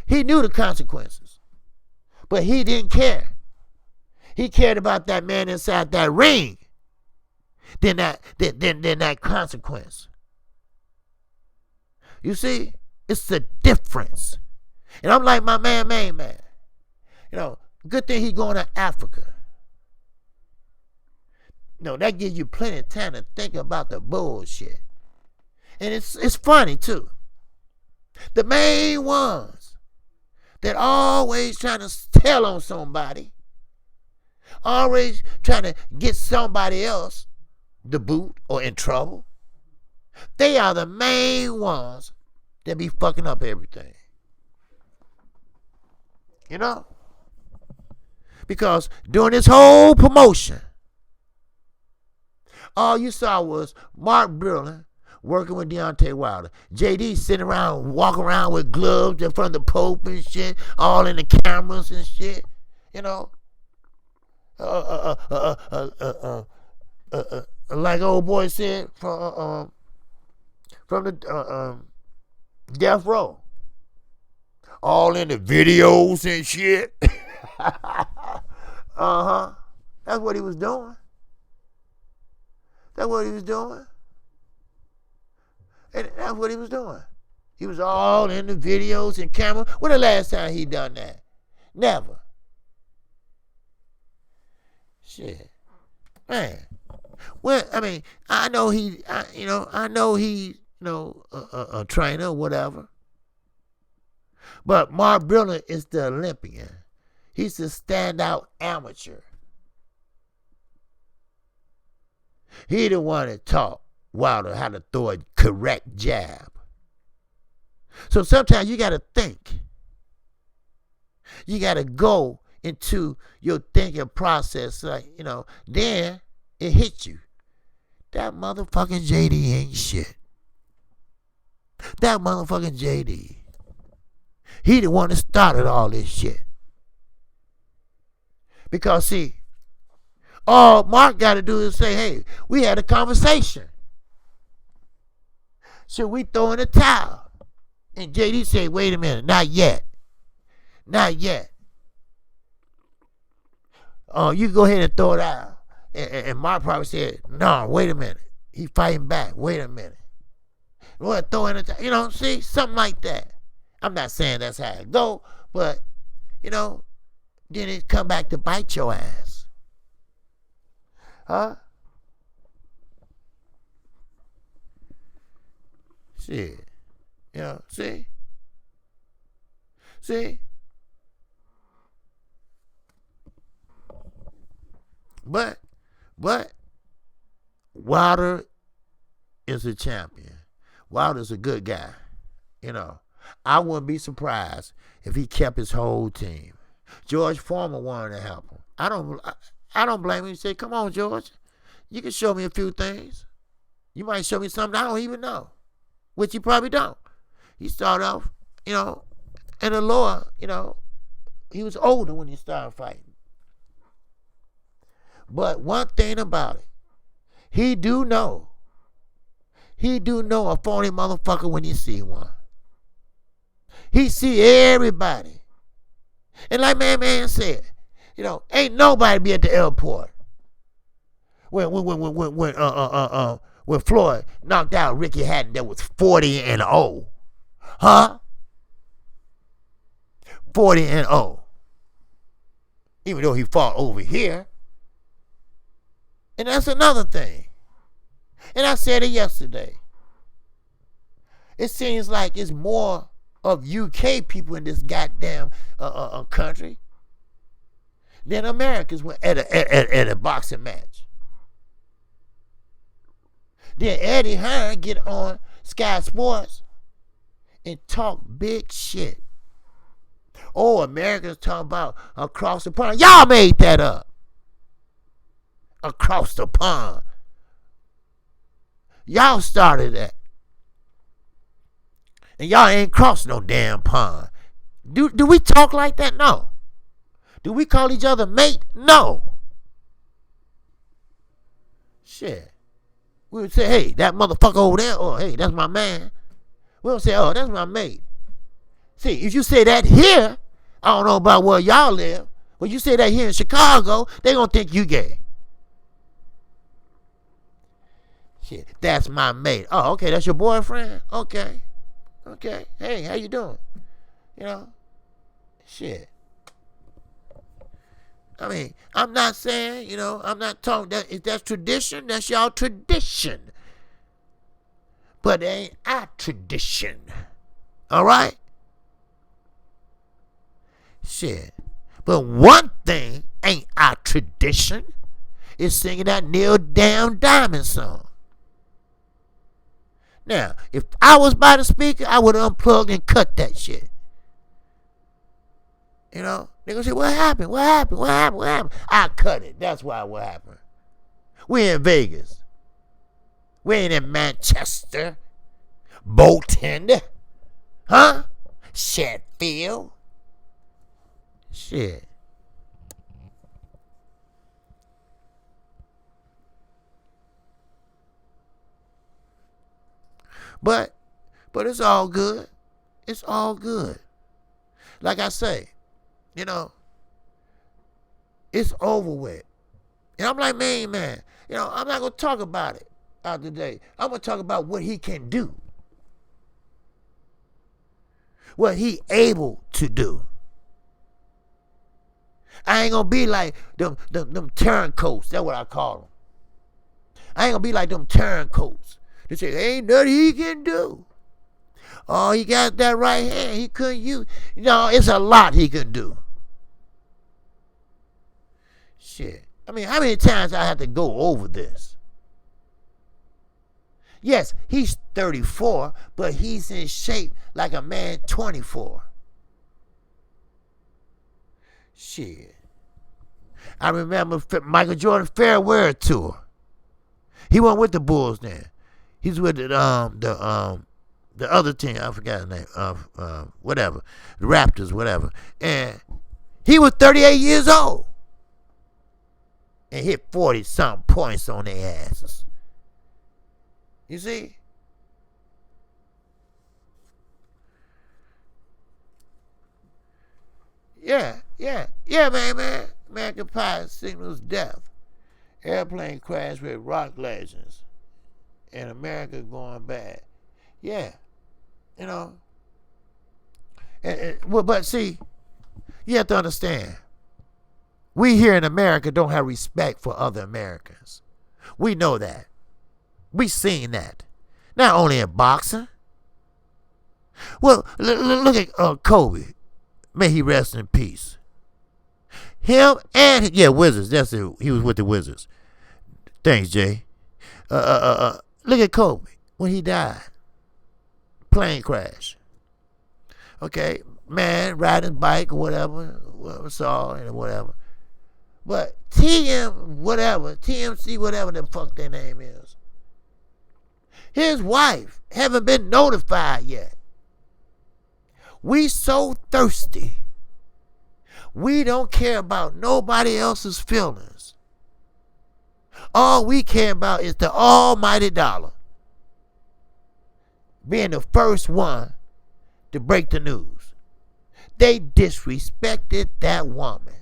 He knew the consequences. But he didn't care. He cared about that man inside that ring than that consequence. You see? It's the difference. And I'm like my man, main man. You know, good thing he going to Africa. You know, that gives you plenty of time to think about the bullshit. And it's funny, too. The main ones that always trying to tell on somebody, always trying to get somebody else the boot or in trouble, they are the main ones that be fucking up everything. You know? Because during this whole promotion, all you saw was Mark Berlin working with Deontay Wilder. JD sitting around, walking around with gloves in front of the Pope and shit, all in the cameras and shit, you know. Like old boy said from the Death Row. All in the videos and shit. That's what he was doing. That's what he was doing. And that's what he was doing. He was all in the videos and camera. When the last time he done that? Never. Shit. Man. Well, I mean, I know he, a trainer, whatever. But Mark Briller is the Olympian. He's the standout amateur. He the one that taught Wilder how to throw a correct jab. So sometimes you got to think. You got to go into your thinking process, then it hits you. That motherfucking JD ain't shit. That motherfucking JD. He the one that started all this shit. Because, see, all Mark got to do is say, hey, we had a conversation. Should we throw in a towel? And JD said, wait a minute, not yet. Not yet. You go ahead and throw it out. And Mark probably said, no, wait a minute. He fighting back. Wait a minute. What, throw in a towel? See, something like that. I'm not saying that's how it go, but, then it come back to bite your ass. Huh? Shit. See? See? But Wilder is a champion. Wilder's a good guy. I wouldn't be surprised if he kept his whole team. George Foreman wanted to help him. I don't blame him. He said, come on, George. You can show me a few things. You might show me something I don't even know, which you probably don't. He started off, in the lower, he was older when he started fighting. But one thing about it, he do know a phony motherfucker when he see one. He see everybody. And like man said, ain't nobody be at the airport when Floyd knocked out Ricky Hatton that was 40-0. Huh? 40-0. Even though he fought over here. And that's another thing. And I said it yesterday. It seems like it's more of UK people in this goddamn country than Americans at a boxing match. Then Eddie Hearn get on Sky Sports and talk big shit. Oh, Americans talking about across the pond. Y'all made that up. Across the pond. Y'all started that. And y'all ain't crossed no damn pond. Do we talk like that? No. Do we call each other mate? No. Shit. We would say, hey, that motherfucker over there, or hey, that's my man. We don't say, oh, that's my mate. See, if you say that here, I don't know about where y'all live. When you say that here in Chicago, they gonna think you gay. Shit, that's my mate. Oh, okay, that's your boyfriend? Okay. Hey, how you doing? Shit. I mean, I'm not saying, I'm not talking that if that's tradition, that's y'all tradition. But it ain't our tradition. All right? Shit. But one thing ain't our tradition is singing that Neil Damn Diamond song. Now, if I was by the speaker, I would unplug and cut that shit. They gonna say, what happened? I cut it. That's why what happened. We in Vegas. We ain't in Manchester. Bolton. Huh? Sheffield. Shit. But it's all good. It's all good. Like I say, it's over with. And I'm like, man, I'm not going to talk about it out today. I'm going to talk about what he can do. What he able to do. I ain't going to be like them turncoats. That's what I call them. I ain't going to be like them turncoats. They say, ain't nothing he can do. Oh, he got that right hand. He couldn't use. It's a lot he can do. Shit. I mean, how many times I have to go over this? Yes, he's 34, but he's in shape like a man 24. Shit. I remember Michael Jordan farewell tour. He wasn't with the Bulls then. He's with the other team. I forgot his name. Whatever. The Raptors, whatever. And he was 38 years old. And hit 40-something points on their asses. You see? Yeah, man. American Pie signals death. Airplane crash with rock legends. And America going bad. Yeah. But see, you have to understand. We here in America don't have respect for other Americans. We know that. We seen that. Not only in boxing. Well, look at Kobe. May he rest in peace. Him and Wizards. That's it. He was with the Wizards. Thanks, Jay. Look at Kobe when he died. Plane crash. Okay, man riding his bike or whatever saw and whatever. But TMC, whatever the fuck their name is. His wife haven't been notified yet. We so thirsty. We don't care about nobody else's feelings. All we care about is the almighty dollar. Being the first one to break the news. They disrespected that woman.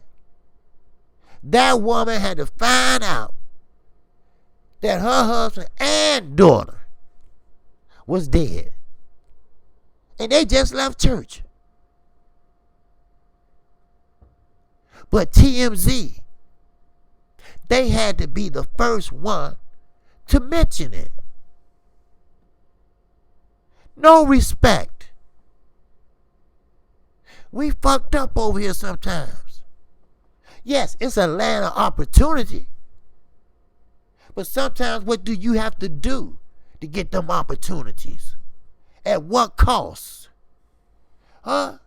That woman had to find out that her husband and daughter was dead. And they just left church. But TMZ, they had to be the first one to mention it. No respect. We fucked up over here sometimes. Yes, it's a land of opportunity. But sometimes what do you have to do to get them opportunities? At what cost? Huh?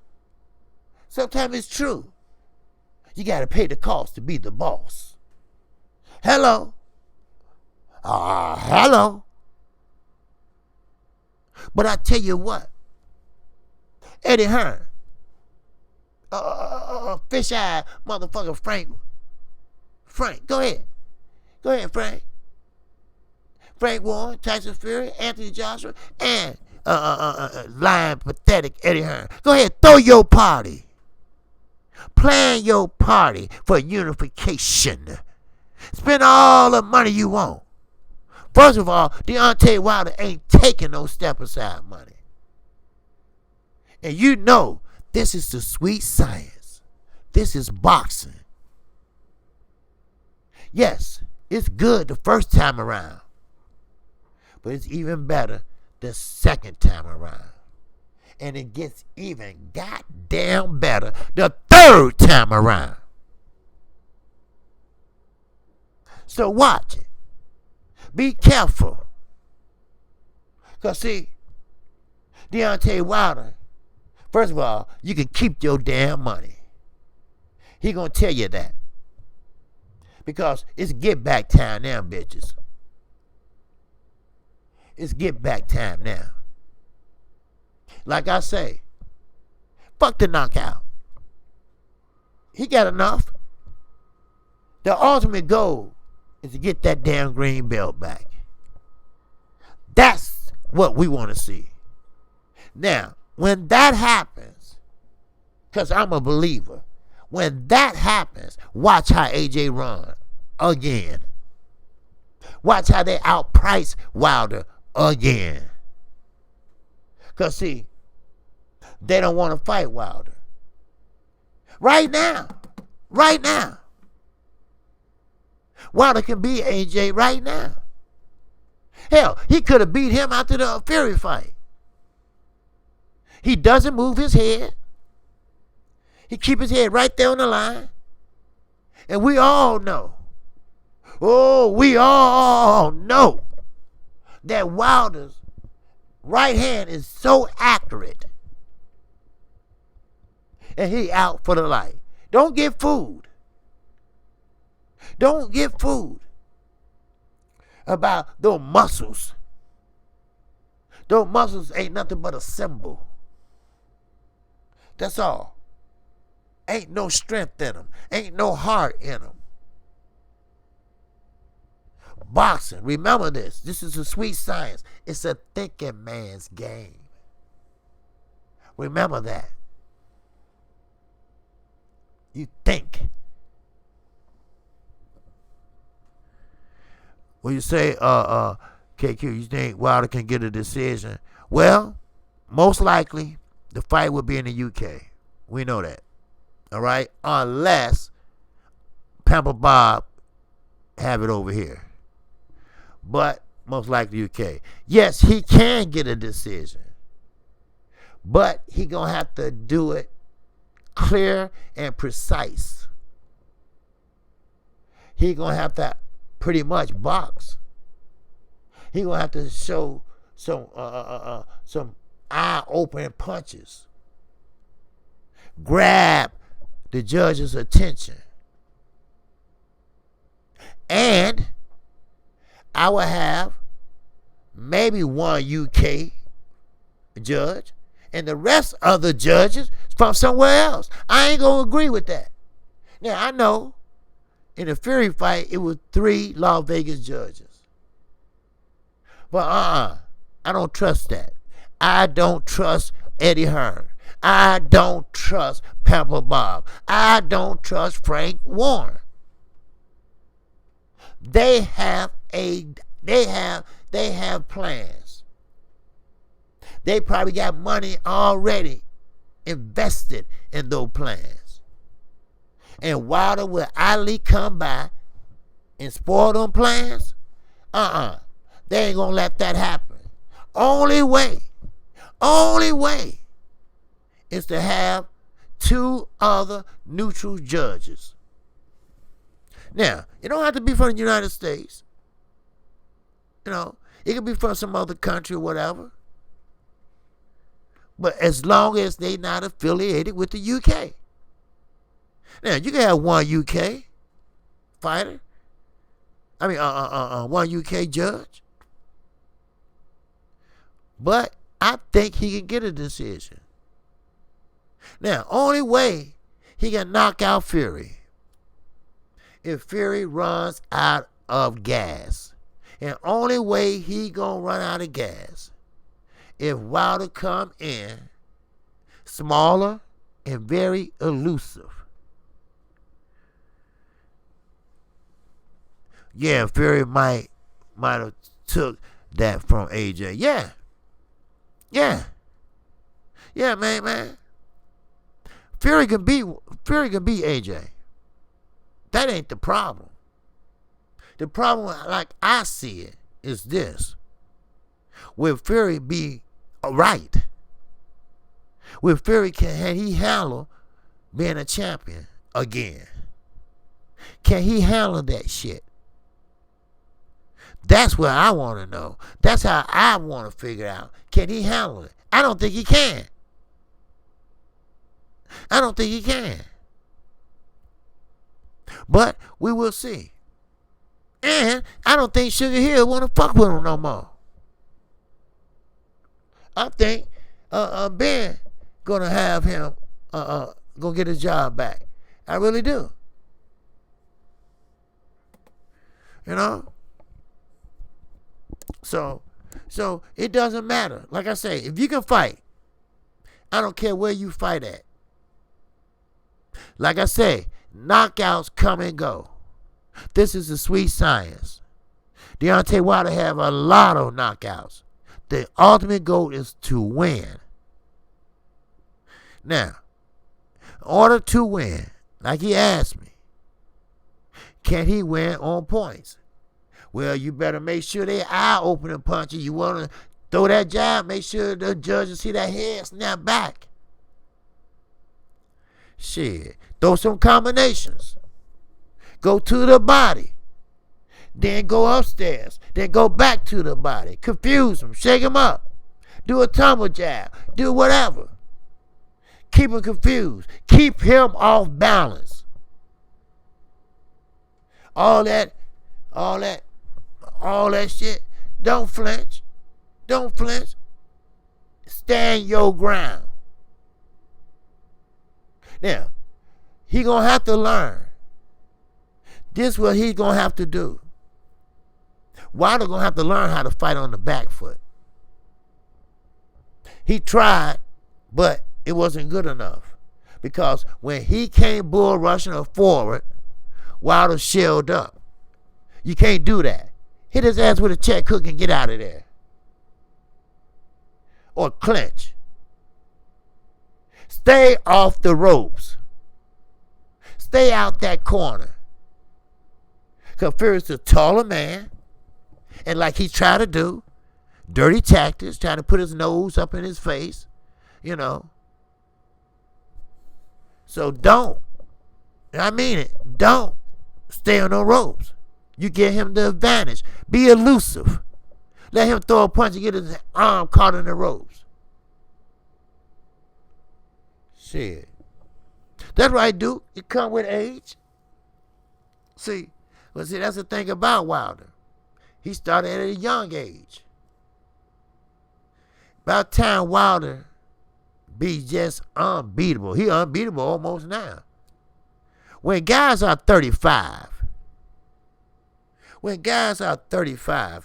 Sometimes it's true. You got to pay the cost to be the boss. Hello? Hello? But I tell you what. Eddie Hearn. Fish-eyed motherfucker Frank, go ahead. Go ahead, Frank. Frank Warren, Tyson Fury, Anthony Joshua, and lying, pathetic Eddie Hearn. Go ahead, throw your party. Plan your party for unification. Spend all the money you want. First of all, Deontay Wilder ain't taking no step aside money. And you know, this is the sweet science. This is boxing. Yes, it's good the first time around. But it's even better the second time around. And it gets even goddamn better the third time around. So watch it. Be careful. Because see, Deontay Wilder, first of all, you can keep your damn money. He gonna tell you that. Because it's get back time now, bitches. It's get back time now. Like I say, fuck the knockout. He got enough. The ultimate goal is to get that damn green belt back. That's what we want to see. Now, when that happens, because I'm a believer, when that happens, watch how AJ run again. Watch how they outprice Wilder again. Because, see, they don't want to fight Wilder. Right now. Right now. Wilder can beat AJ right now. Hell, he could have beat him after the Fury fight. He doesn't move his head. He keeps his head right there on the line. And we all know. Oh, we all know that Wilder's right hand is so accurate. And he out for the light. Don't get fooled. Don't get fooled about those muscles. Those muscles ain't nothing but a symbol. That's all. Ain't no strength in them. Ain't no heart in them. Boxing, remember this. This is a sweet science. It's a thinking man's game. Remember that. You think. When you say, KQ, you think Wilder can get a decision? Well, most likely, the fight will be in the UK. We know that. All right? Unless Pamper Bob have it over here. But most likely UK. Yes, he can get a decision. But he going to have to do it clear and precise. He going to have to pretty much box. He going to have to show some eye-opening punches. Grab the judge's attention. And I will have maybe one UK judge and the rest of the judges from somewhere else. I ain't going to agree with that. Now, I know in the Fury fight, it was 3 Las Vegas judges. But I don't trust that. I don't trust Eddie Hearn. I don't trust Pamper Bob. I don't trust Frank Warren. They have plans. They probably got money already invested in those plans. And Wilder will idly come by and spoil them plans? They ain't gonna let that happen. Only way is to have 2 other neutral judges. Now, it don't have to be from the United States. You know, it could be from some other country or whatever. But as long as they not affiliated with the UK. Now, you can have one UK fighter. I mean, one UK judge. But I think he can get a decision. Now, only way he can knock out Fury if Fury runs out of gas. And only way he gonna run out of gas if Wilder come in smaller and very elusive. Yeah, Fury might have took that from AJ. Yeah, man. Fury can beat AJ. That ain't the problem. The problem, like I see it, is this. Will Fury be right? Will Fury can he handle being a champion again? Can he handle that shit? That's what I want to know. That's how I want to figure out. Can he handle it? I don't think he can. But we will see. And I don't think Sugar Hill want to fuck with him no more. I think Ben gonna have him gonna get his job back. I really do. You know? So it doesn't matter. Like I say, if you can fight, I don't care where you fight at. Like I say, knockouts come and go. This is a sweet science. Deontay Wilder have a lot of knockouts. The ultimate goal is to win. Now, in order to win, like he asked me, can he win on points? Well, you better make sure they eye-opening punches. You want to throw that jab, make sure the judges see that head snap back. Shit. Throw some combinations. Go to the body. Then go upstairs. Then go back to the body. Confuse him. Shake him up. Do a tumble jab. Do whatever. Keep him confused. Keep him off balance. All that shit. Don't flinch. Don't flinch. Stand your ground. Now, he gonna have to learn. This is what he's gonna have to do. Wilder gonna have to learn how to fight on the back foot. He tried, but it wasn't good enough. Because when he came bull rushing or forward, Wilder shelled up. You can't do that. Hit his ass with a check hook and get out of there. Or clinch. Stay off the ropes. Stay out that corner. Because Fury's a taller man. And like he tried to do, dirty tactics, trying to put his nose up in his face, you know. So don't, I mean it, don't stay on the ropes. You give him the advantage. Be elusive. Let him throw a punch and get his arm caught in the ropes. Shit. That's right, Duke. It come with age. See, that's the thing about Wilder. He started at a young age. About time Wilder be just unbeatable. He unbeatable almost now. When guys are 35,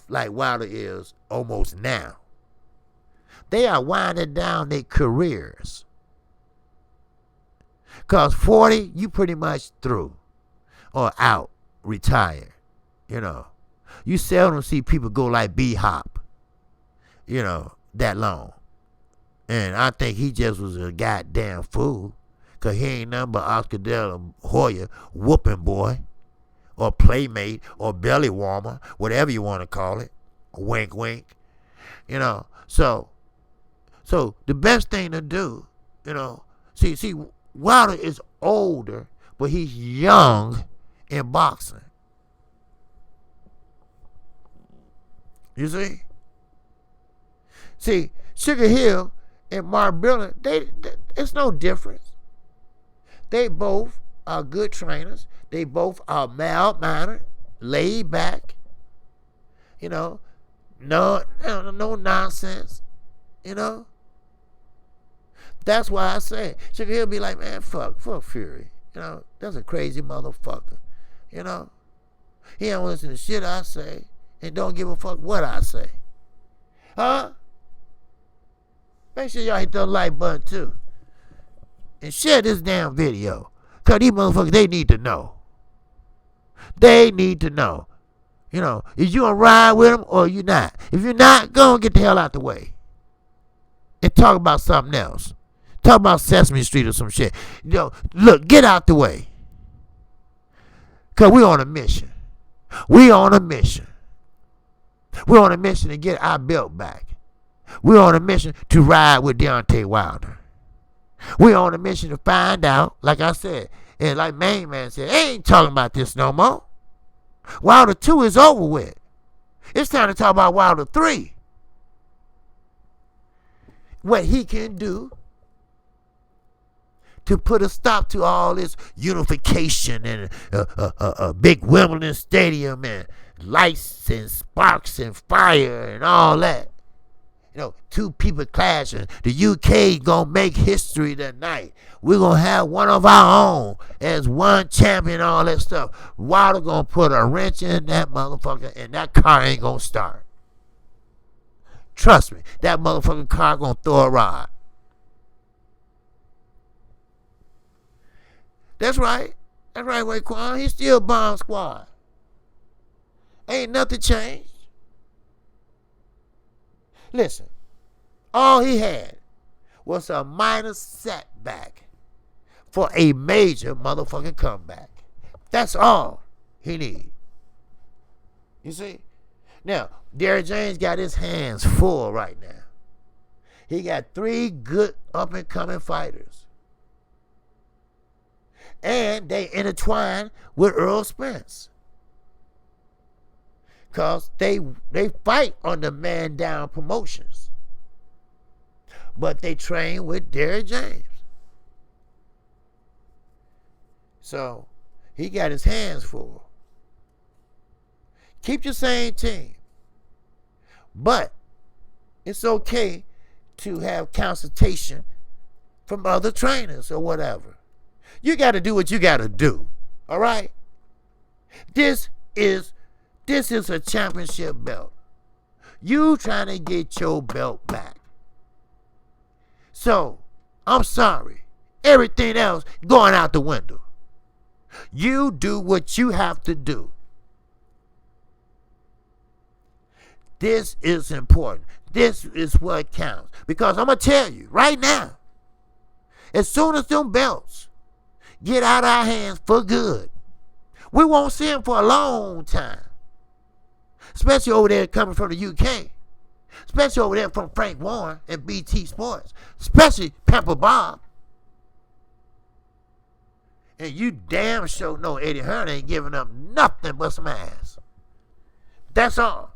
like Wilder is almost now, they are winding down their careers. Because 40, you pretty much through or out, retired, you know. You seldom see people go like B-Hop, you know, that long. And I think he just was a goddamn fool. Because he ain't nothing but Oscar De La Hoya whooping boy. Or playmate. Or belly warmer. Whatever you want to call it. Wink, wink. You know. So the best thing to do, you know. See, Wilder is older. But he's young in boxing. You see? See, Sugar Hill and Mark Brilliant, it's no difference. They both are good trainers. They both are mild-mannered, laid back. You know, no nonsense. You know? That's why I say, Sugar Hill be like, man, fuck Fury. You know, that's a crazy motherfucker. You know? He don't listen to shit I say. And don't give a fuck what I say. Huh? Make sure y'all hit the like button too. And share this damn video. Because these motherfuckers, they need to know. They need to know. You know, is you gonna ride with them or you not? If you're not, go and get the hell out the way. And talk about something else. Talk about Sesame Street or some shit. You know, look, get out the way. Because we on a mission. We on a mission. We're on a mission to get our belt back. We're on a mission to ride with Deontay Wilder. We're on a mission to find out, like I said, and like Main Man said, they ain't talking about this no more. Wilder 2 is over with. It's time to talk about Wilder 3. What he can do to put a stop to all this unification and a big Wimbledon stadium and lights and sparks and fire and all that. You know, two people clashing. The UK gonna make history tonight. We're gonna have one of our own as one champion, all that stuff. Wilder gonna put a wrench in that motherfucker and that car ain't gonna start. Trust me, that motherfucking car gonna throw a rod. That's right. That's right, Raekwon. He's still bomb squad. Ain't nothing changed. Listen, all he had was a minor setback for a major motherfucking comeback. That's all he need. You see? Now, Derrick James got his hands full right now. He got 3 good up-and-coming fighters. And they intertwine with Earl Spence. Because they fight on the Man Down Promotions. But they train with Derrick James. So, he got his hands full. Keep your same team. But it's okay to have consultation from other trainers or whatever. You got to do what you got to do. All right? This is a championship belt. You trying to get your belt back. So, I'm sorry. Everything else going out the window. You do what you have to do. This is important. This is what counts. Because I'm going to tell you right now, as soon as them belts get out of our hands for good, we won't see them for a long time. Especially over there coming from the UK. Especially over there from Frank Warren and BT Sports. Especially Pepper Bob. And you damn sure know Eddie Hearn ain't giving up nothing but some ass. That's all.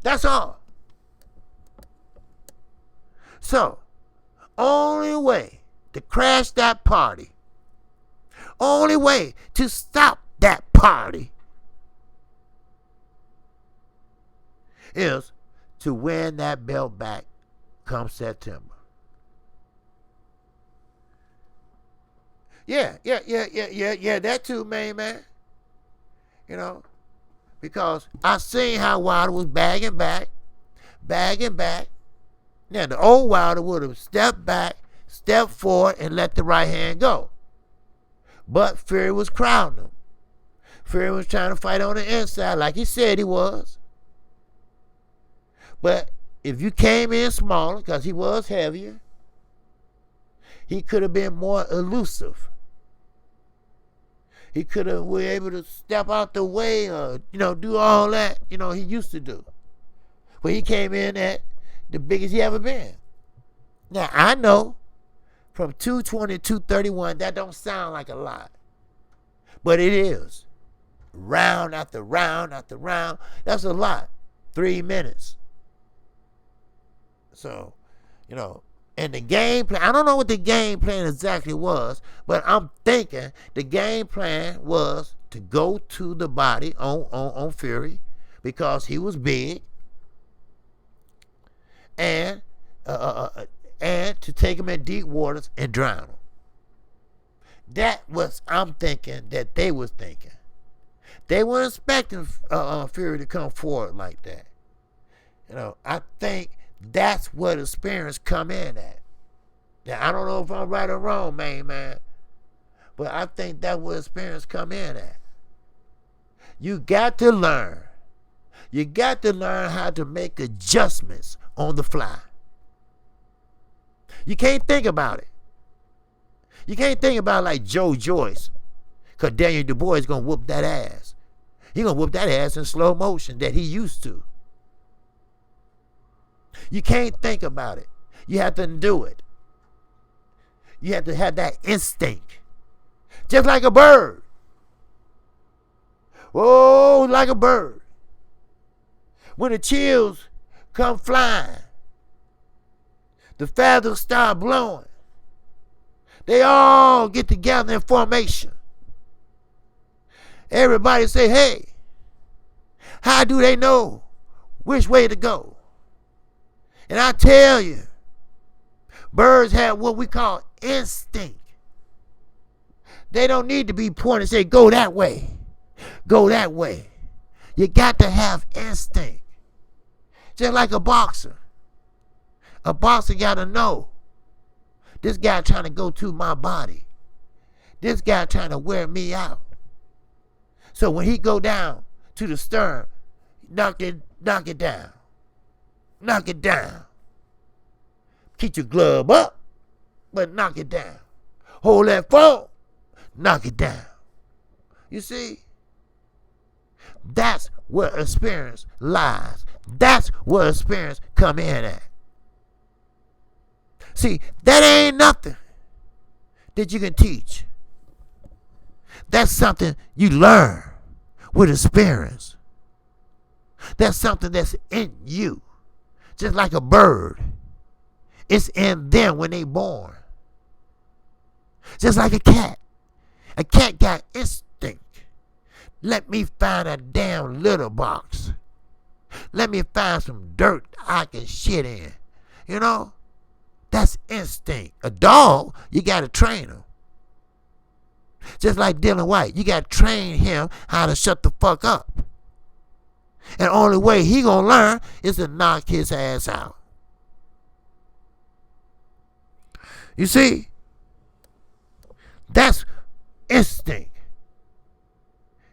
That's all. So, only way to crash that party, only way to stop that party is to win that belt back come September. Yeah, that too, man. You know, because I seen how Wilder was bagging back. Now, the old Wilder would have stepped back, stepped forward, and let the right hand go. But Fury was crowding him. Fury was trying to fight on the inside like he said he was. But if you came in smaller, because he was heavier, he could have been more elusive. He could have been able to step out the way or, do all that, he used to do. But he came in at the biggest he ever been. Now, I know from 220 to 231, that don't sound like a lot. But it is. Round after round after round. That's a lot. 3 minutes. So, and the game plan, I don't know what the game plan exactly was, but I'm thinking the game plan was to go to the body on Fury because he was big, and to take him in deep waters and drown him. That was, I'm thinking, that they was thinking. They weren't expecting Fury to come forward like that. I think that's what experience come in at. Now, I don't know if I'm right or wrong, man. But I think that's what experience come in at. You got to learn. You got to learn how to make adjustments on the fly. You can't think about it. You can't think about it like Joe Joyce. Because Daniel Du Bois is going to whoop that ass. He's going to whoop that ass in slow motion that he used to. You can't think about it. You have to do it. You have to have that instinct. Just like a bird. Oh, like a bird. When the chills come flying, the feathers start blowing. They all get together in formation. Everybody say, hey, how do they know which way to go? And I tell you, birds have what we call instinct. They don't need to be pointed and say, go that way. Go that way. You got to have instinct. Just like a boxer. A boxer got to know, this guy trying to go to my body. This guy trying to wear me out. So when he go down, to the stern. Knock it down. Knock it down. Keep your glove up, but knock it down. Hold that phone, knock it down. You see? That's where experience lies. That's where experience come in at. See, that ain't nothing that you can teach. That's something you learn with experience. That's something that's in you. Just like a bird. It's in them when they born. Just like a cat. A cat got instinct. Let me find a damn litter box. Let me find some dirt I can shit in. You know? That's instinct. A dog, you got to train him. Just like Dylan White. You got to train him how to shut the fuck up. And the only way he gonna learn is to knock his ass out. You see? That's instinct.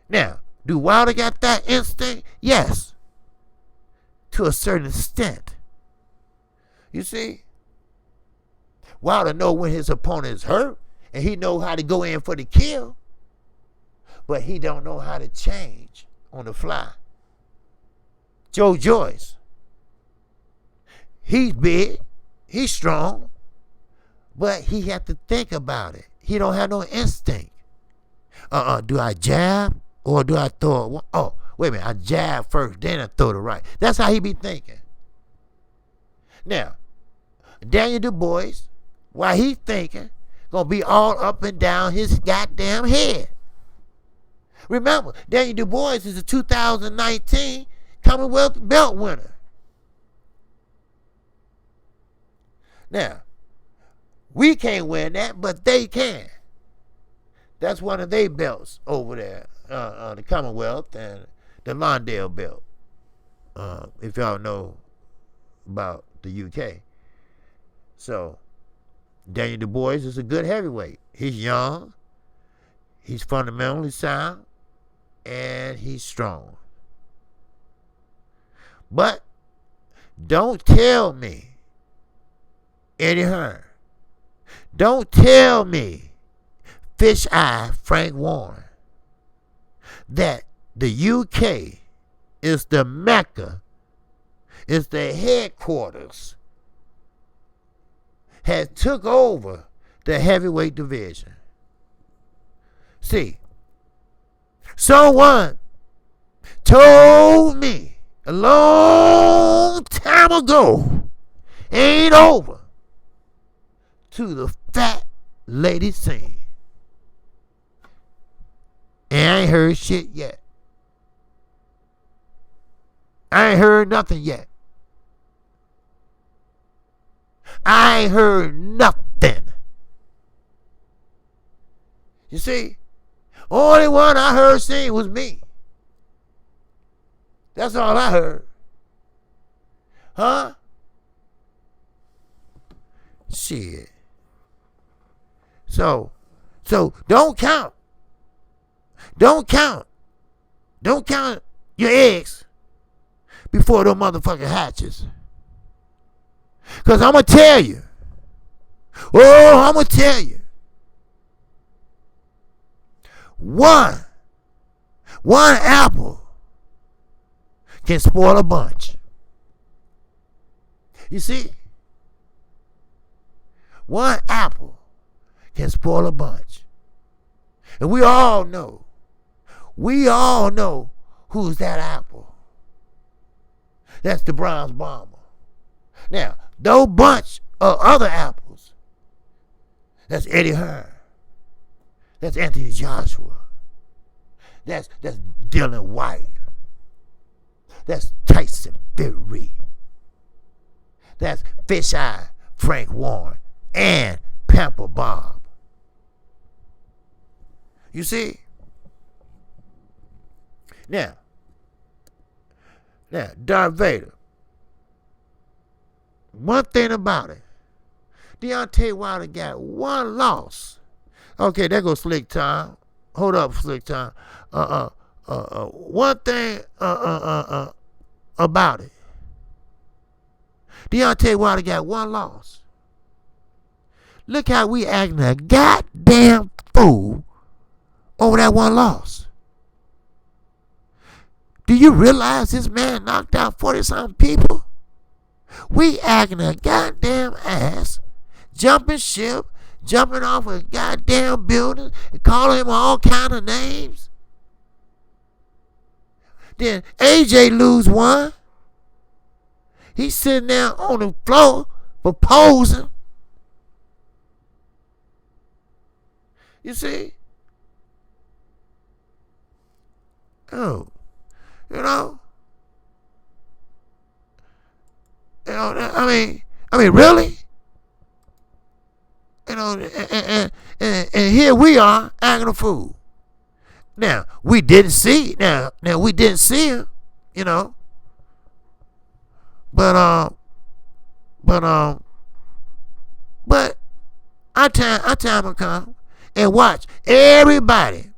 Now, do Wilder got that instinct? Yes. To a certain extent. You see? Wilder know when his opponent is hurt, and he know how to go in for the kill, but he don't know how to change on the fly. Joe Joyce, he's big, he's strong, but he have to think about it. He don't have no instinct. Do I jab or do I throw it? Oh, wait a minute, I jab first, then I throw the right. That's how he be thinking. Now, Daniel Du Bois, while he thinking, gonna be all up and down his goddamn head. Remember, Daniel Du Bois is a 2019 Commonwealth belt winner. Now, we can't win that, but they can. That's one of their belts over there, the Commonwealth and the Londale belt. If y'all know about the UK. So, Daniel Du Bois is a good heavyweight. He's young, he's fundamentally sound, and he's strong. But don't tell me, Eddie Hearn, don't tell me, Fish Eye Frank Warren, that the UK is the Mecca, is the headquarters, has took over the heavyweight division. See, someone told me a long time ago, ain't over to the fat lady scene. And I ain't heard shit yet. I ain't heard nothing yet. I ain't heard nothing. You see, only one I heard sing was me. That's all I heard. Huh? Shit. So don't count. Don't count your eggs before them motherfucking hatches. Because I'm going to tell you. Oh, I'm going to tell you. One apple can spoil a bunch. You see? One apple can spoil a bunch. And we all know who's that apple. That's the Browns bomber. Now, those bunch of other apples, that's Eddie Hearn. That's Anthony Joshua. That's Dylan White. That's Tyson Fury. That's Fish Eye Frank Warren and Pamper Bob. You see? Now, Darth Vader. One thing about it, Deontay Wilder got one loss. Okay, there goes Slick Time. Hold up, Slick Time. one thing about it, Deontay Wilder got one loss. Look how we acting a goddamn fool over that one loss. Do you realize this man knocked out 40-something people? We acting a goddamn ass, jumping ship, jumping off a goddamn building, and calling him all kind of names. Then AJ lose one. He's sitting there on the floor proposing. You see? Oh, you know? I mean, really? You know, and here we are acting a fool. Now we didn't see. Now we didn't see him. You know. But our time will come, and watch everybody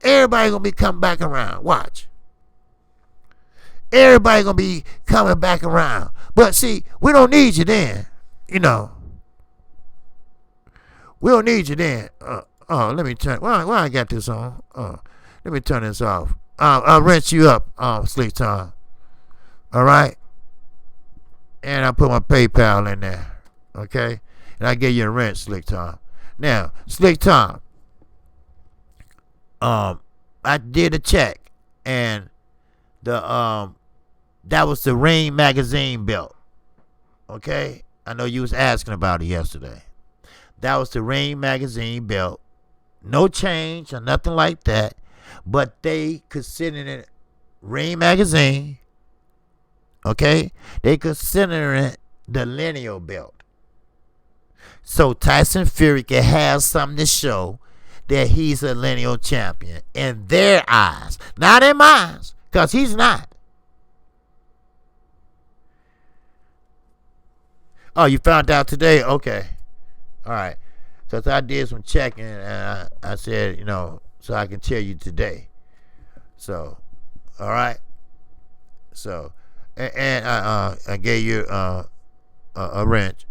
gonna be coming back around. Watch. Everybody gonna be coming back around. But see, we don't need you then. You know. We don't need you then. Let me turn. Why I got this on? Let me turn this off. I'll rinse you up, Slick Tom. All right. And I put my PayPal in there. Okay. And I give you a rinse, Slick Tom. Now, Slick Tom. I did a check, and that was the Ring magazine belt. Okay? I know you was asking about it yesterday. That was the Ring magazine belt. No change or nothing like that. But they considered it Ring magazine. Okay? They consider it the lineal belt. So Tyson Fury can have something to show that he's a lineal champion in their eyes. Not in mine, because he's not. Oh, you found out today? Okay. All right. So I did some checking, and I said, you know, so I can tell you today. So, all right. So, and I gave you a wrench.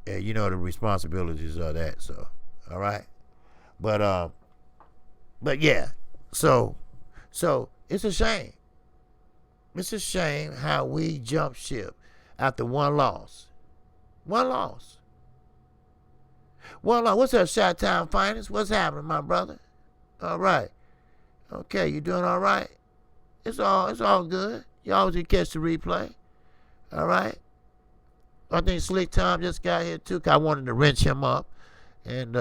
Yeah, you know the responsibilities of that. So, all right. But yeah. So it's a shame. It's a shame how we jump ship after one loss. One loss. One loss. What's up, Shot Town Finest? What's happening, my brother? All right. Okay, you doing all right? It's all good. You always can catch the replay. All right. I think Slick Tom just got here too, 'cause I wanted to wrench him up, and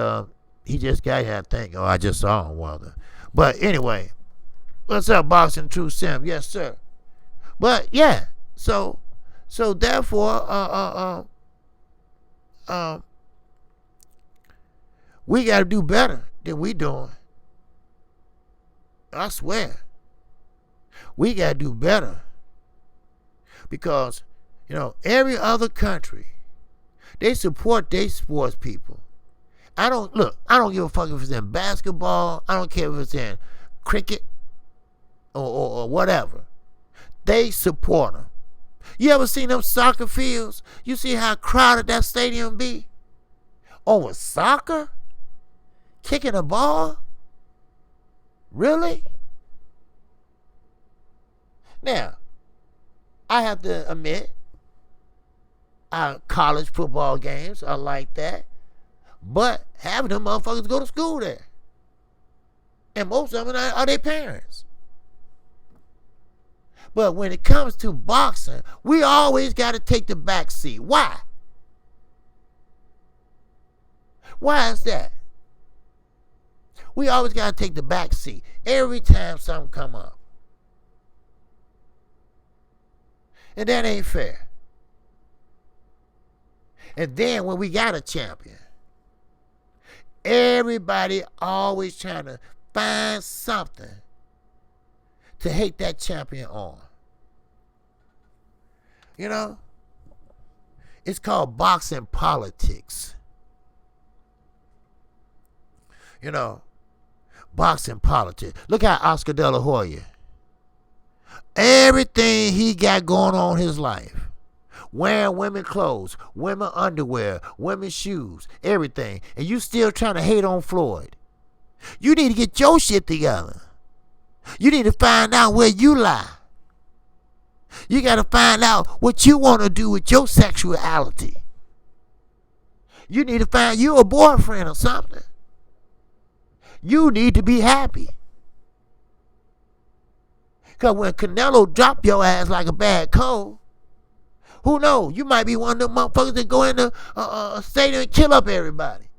he just got here. I think. Oh, I just saw him, Wilder. But anyway, what's up, Boxing True Sim? Yes, sir. But yeah, so therefore, we got to do better than we doing. I swear, we got to do better, because you know every other country, they support their sports people. I don't give a fuck if it's in basketball. I don't care if it's in cricket or whatever. They support them. You ever seen them soccer fields? You see how crowded that stadium be? Over soccer? Kicking a ball? Really? Now, I have to admit, our college football games are like that. But half of them motherfuckers go to school there. And most of them are their parents. But when it comes to boxing, we always got to take the back seat. Why? Why is that? We always got to take the back seat every time something come up. And that ain't fair. And then when we got a champion, everybody always trying to find something to hate that champion on. You know? It's called boxing politics. You know? boxing politics. Look at Oscar De La Hoya. Everything he got going on in his life. Wearing women clothes, women underwear, women's shoes, everything. And you still trying to hate on Floyd. You need to get your shit together. You need to find out where you lie. You got to find out what you want to do with your sexuality. You need to find you a boyfriend or something. You need to be happy. Because when Canelo drop your ass like a bad cold, who knows? You might be one of them motherfuckers that go in the stadium and kill up everybody.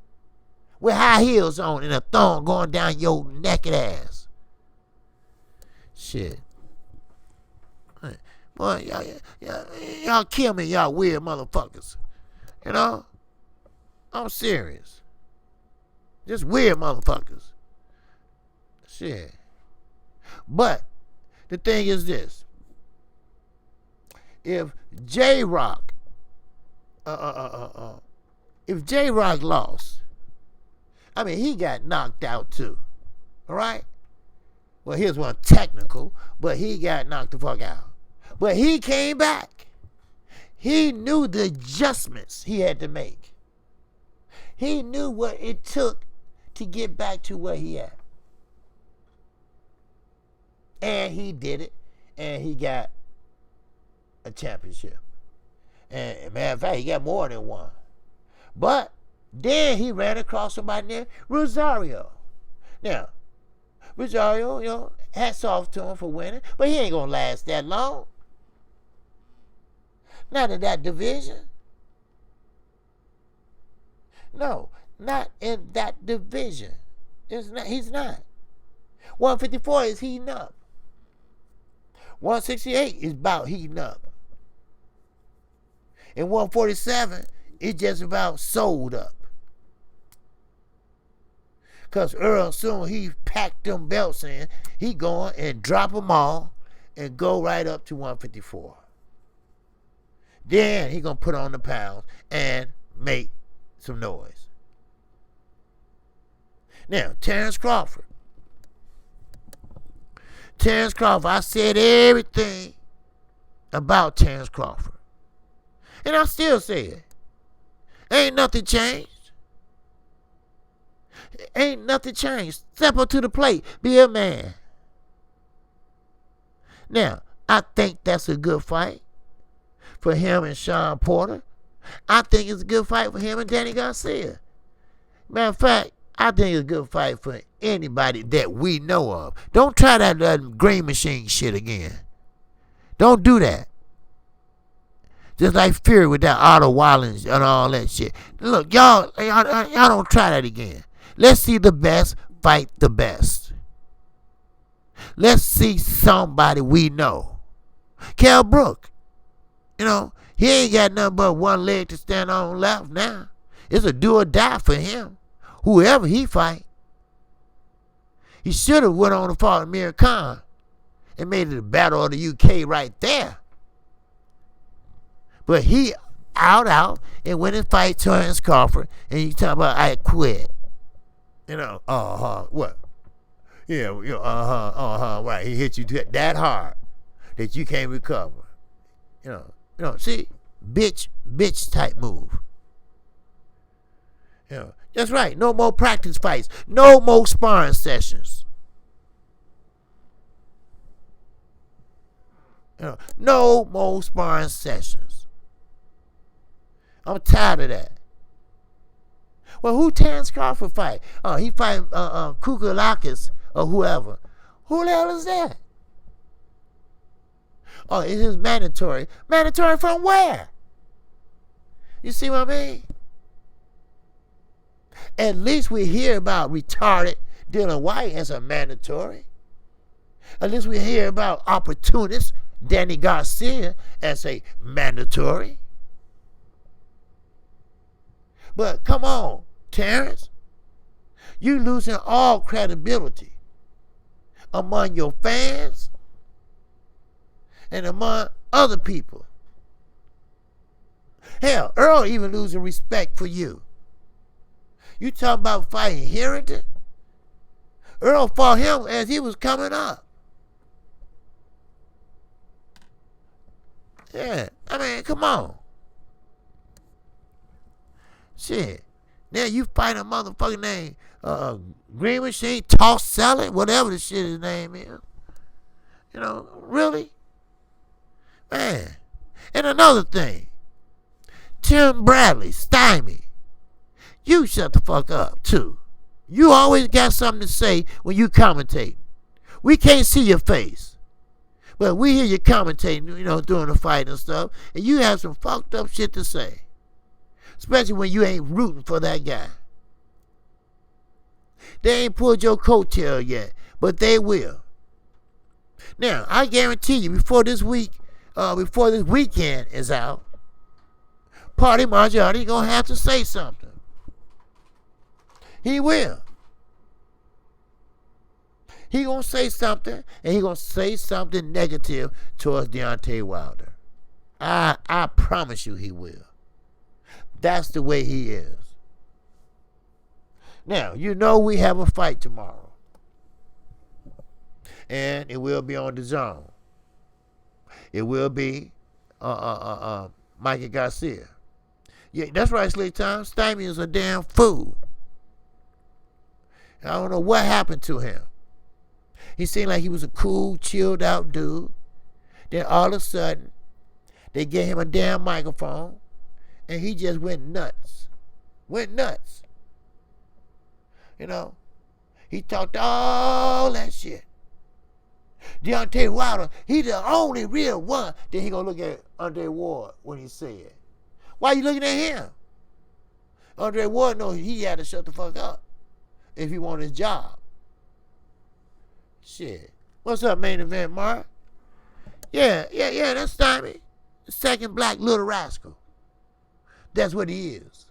With high heels on and a thong going down your naked ass. Shit. Boy, y'all kill me, y'all weird motherfuckers. You know? I'm serious. Just weird motherfuckers. Shit. But the thing is this. If J-Rock lost, I mean, he got knocked out too. All right? Well, here's one technical, but he got knocked the fuck out. But he came back. He knew the adjustments he had to make. He knew what it took to get back to where he at. And he did it. And he got a championship. And matter of fact, he got more than one. But then he ran across somebody named Rosario. Now, Rosario, hats off to him for winning, but he ain't gonna last that long. Not in that division. No, not in that division. He's not. 154 is heating up. 168 is about heating up. And 147 is just about sold up. Because Earl, soon he packed them belts in, he going and drop them all and go right up to 154. Then he going to put on the pounds and make some noise. Now, Terrence Crawford. I said everything about Terrence Crawford. And I still say it. Ain't nothing changed. Ain't nothing changed. Step up to the plate. Be a man. Now, I think that's a good fight for him and Sean Porter. I think it's a good fight for him and Danny Garcia. Matter of fact, I think it's a good fight for anybody that we know of. Don't try that green machine shit again. Don't do that. Just like Fury with that Otto Wallins and all that shit. Look, y'all don't try that again. Let's see the best fight the best. Let's see somebody we know. Kell Brook. He ain't got nothing but one leg to stand on left now. It's a do or die for him. Whoever he fight. He should have went on to fight Amir Khan and made it a battle of the UK right there. But he out and went and fight Terrence Crawford, and you talk about I quit. What? Yeah, right. He hit you that hard that you can't recover. See, bitch type move. That's right. No more practice fights. No more sparring sessions. No more sparring sessions. I'm tired of that. Well, who Terrence Crawford fight? He fight Kukulakis or whoever. Who the hell is that? Oh, it is mandatory. Mandatory from where? You see what I mean? At least we hear about retarded Dylan White as a mandatory. At least we hear about opportunist Danny Garcia as a mandatory. But come on, Terrence. You losing all credibility among your fans and among other people. Hell, Earl even losing respect for you. You talking about fighting Harrington? Earl fought him as he was coming up. Yeah, I mean, come on. Shit. Now you fight a motherfucking name, Green Machine, Toss Salad, whatever the shit his name is. You know, really? Man. And another thing, Tim Bradley, Stymie, you shut the fuck up, too. You always got something to say when you commentate. We can't see your face, but we hear you commentating, you know, during the fight and stuff, and you have some fucked up shit to say, especially when you ain't rooting for that guy. They ain't pulled your coattail yet, but they will. Now, I guarantee you, before this weekend is out, Party Margiotti gonna have to say something. He will. He gonna say something, and he gonna say something negative towards Deontay Wilder. I promise you he will. That's the way he is. Now, you know we have a fight tomorrow. And it will be on the zone. It will be Mikey Garcia. Yeah, that's right, Slick Tom. Stymie is a damn fool. I don't know what happened to him. He seemed like he was a cool, chilled out dude. Then all of a sudden, they gave him a damn microphone, and he just went nuts. Went nuts. You know, he talked all that shit. Deontay Wilder, he the only real one. Then he gonna look at Andre Ward when he said, "Why you looking at him?" Andre Ward knows he had to shut the fuck up if he wanted his job. Shit. What's up, main event, Mark? Yeah, that's Stymie. The second black little rascal. That's what he is.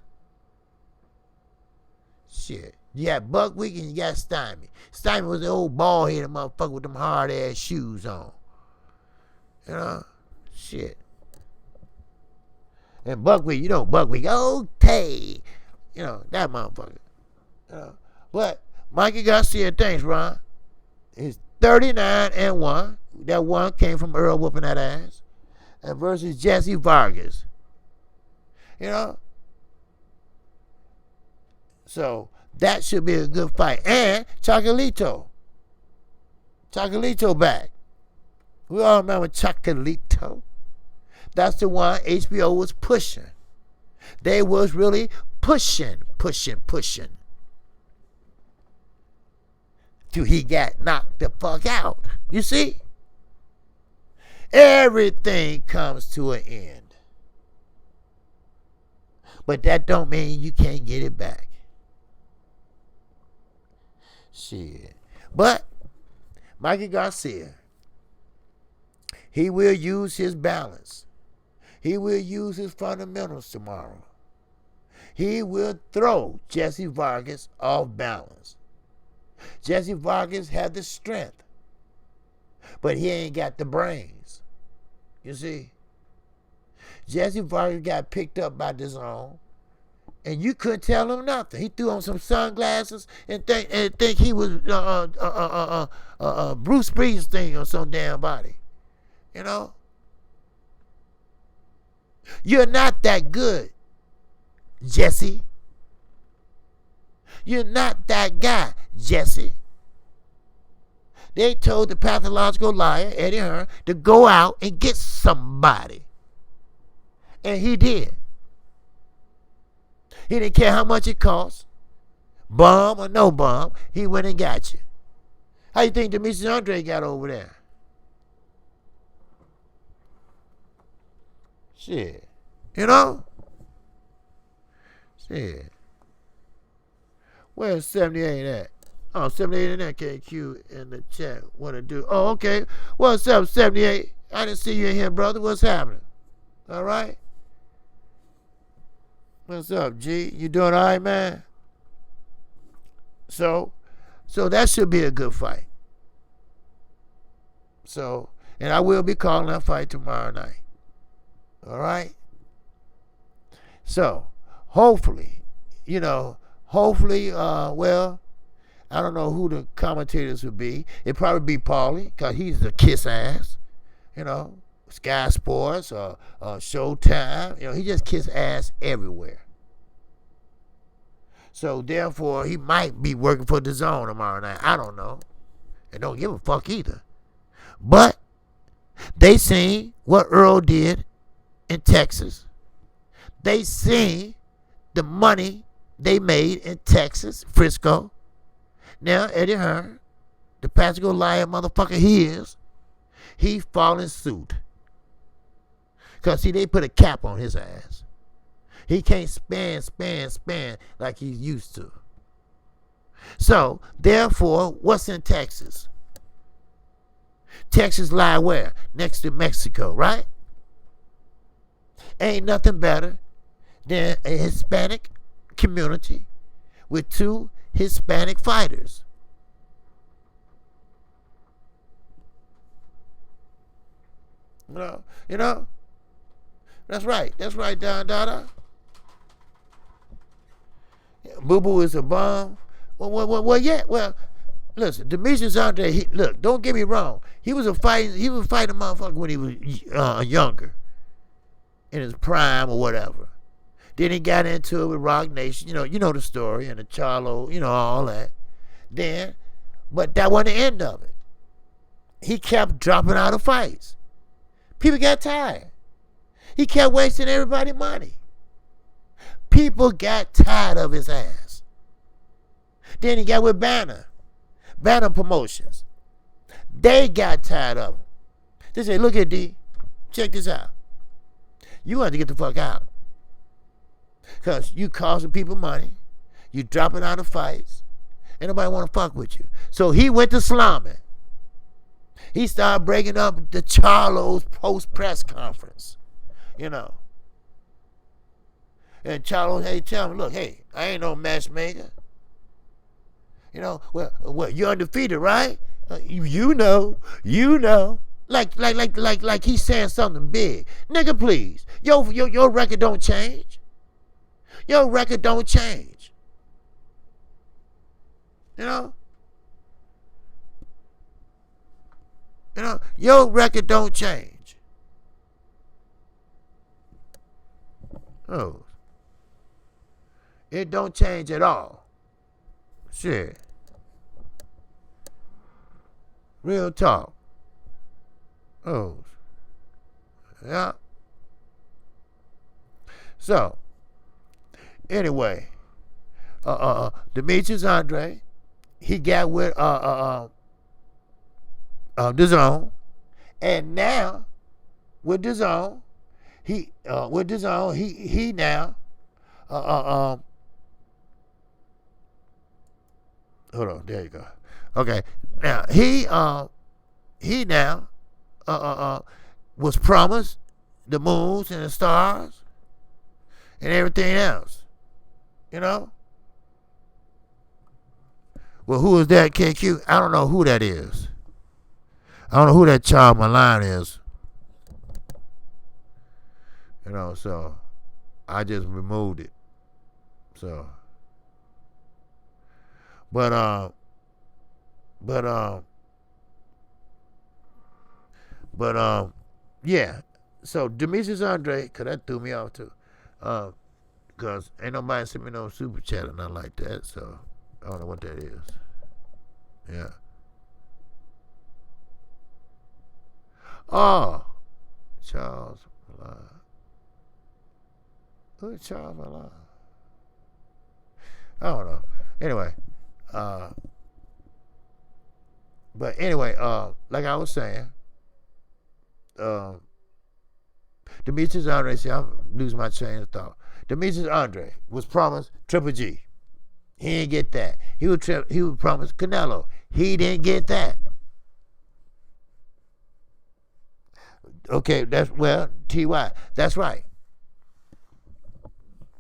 Shit. You got Buckwheat and you got Stymie. Stymie was the old bald-headed motherfucker with them hard-ass shoes on. You know? Shit. And Buckwheat, you know Buckwheat. Okay. You know, that motherfucker. You know? But Mikey Garcia, thanks, Ron. He's 39-1. That one came from Earl whooping that ass. And versus Jesse Vargas. You know? So, that should be a good fight. And Chocolito. Chocolito back. We all remember Chocolito. That's the one HBO was pushing. They was really pushing. Till he got knocked the fuck out. You see? Everything comes to an end. But that don't mean you can't get it back. Shit. But Mikey Garcia, he will use his balance. He will use his fundamentals tomorrow. He will throw Jesse Vargas off balance. Jesse Vargas had the strength, but he ain't got the brains. You see? Jesse Vargas got picked up by the zone, and you couldn't tell him nothing. He threw on some sunglasses and think he was Bruce Springsteen or some damn body. You know? You're not that good, Jesse. You're not that guy, Jesse. They told the pathological liar, Eddie Hearn, to go out and get somebody. And he did. He didn't care how much it cost. Bomb or no bomb, he went and got you. How you think Demetrius Andre got over there? Shit. You know? Shit. Where's 78 at? Oh, 78 in that KQ in the chat. What to do? Oh, okay. What's up, 78? I didn't see you in here, brother. What's happening? All right? What's up, G? You doing all right, man? So that should be a good fight. So, and I will be calling that fight tomorrow night. All right? So, hopefully, well, I don't know who the commentators would be. It'd probably be Paulie, because he's the kiss ass. You know, Sky Sports or Showtime. You know, he just kiss ass everywhere. So therefore, he might be working for the Zone tomorrow night. I don't know. And don't give a fuck either. But they seen what Earl did in Texas. They seen the money they made in Texas, Frisco. Now, Eddie Hearn, the practical liar motherfucker he is, he following suit. Because, see, they put a cap on his ass. He can't spend like he's used to. So, therefore, what's in Texas? Texas lie where? Next to Mexico, right? Ain't nothing better than a Hispanic community with 2 Hispanic fighters. You know? That's right, Don Dada. Boo Boo is a bomb. Well, yeah. Well, listen, Demetrius Andre. Look, don't get me wrong. He was fighting motherfucker when he was younger, in his prime or whatever. Then he got into it with Rock Nation. You know the story and the Charlo. All that. But that wasn't the end of it. He kept dropping out of fights. People got tired. He kept wasting everybody's money. People got tired of his ass. Then he got with Banner Promotions. They got tired of him. They said, look at D, check this out. You have to get the fuck out. Because you costing people money. You dropping out of fights. Ain't nobody want to fuck with you. So he went to slumming. He started breaking up the Charlo's post-press conference. And Charlo, hey, tell him, look, hey, I ain't no matchmaker. Well, you're undefeated, right? You know. Like he's saying something big. Nigga, please. Your record don't change. Your record don't change. Your record don't change. Oh. It don't change at all. Shit. Real talk. Oh. Yeah. So, anyway, Demetrius Andre, he got with the Zone, and now with the Zone, he now hold on, there you go. Okay, now he now was promised the moons and the stars and everything else. Well, who is that, KQ? I don't know who that is. I don't know who that child Milan is. So I just removed it. So, but yeah. So Demetrius Andre, cause that threw me off too. Cause ain't nobody sent me no super chat or nothing like that. So I don't know what that is. Yeah. Oh, Charles Milan. Who is Charles Milan? I don't know. Anyway, but anyway, like I was saying, Demetrius Andre, see, I'm losing my train of thought. Demetrius Andre was promised Triple G. He didn't get that. He was promised Canelo. He didn't get that. Okay, TY. That's right.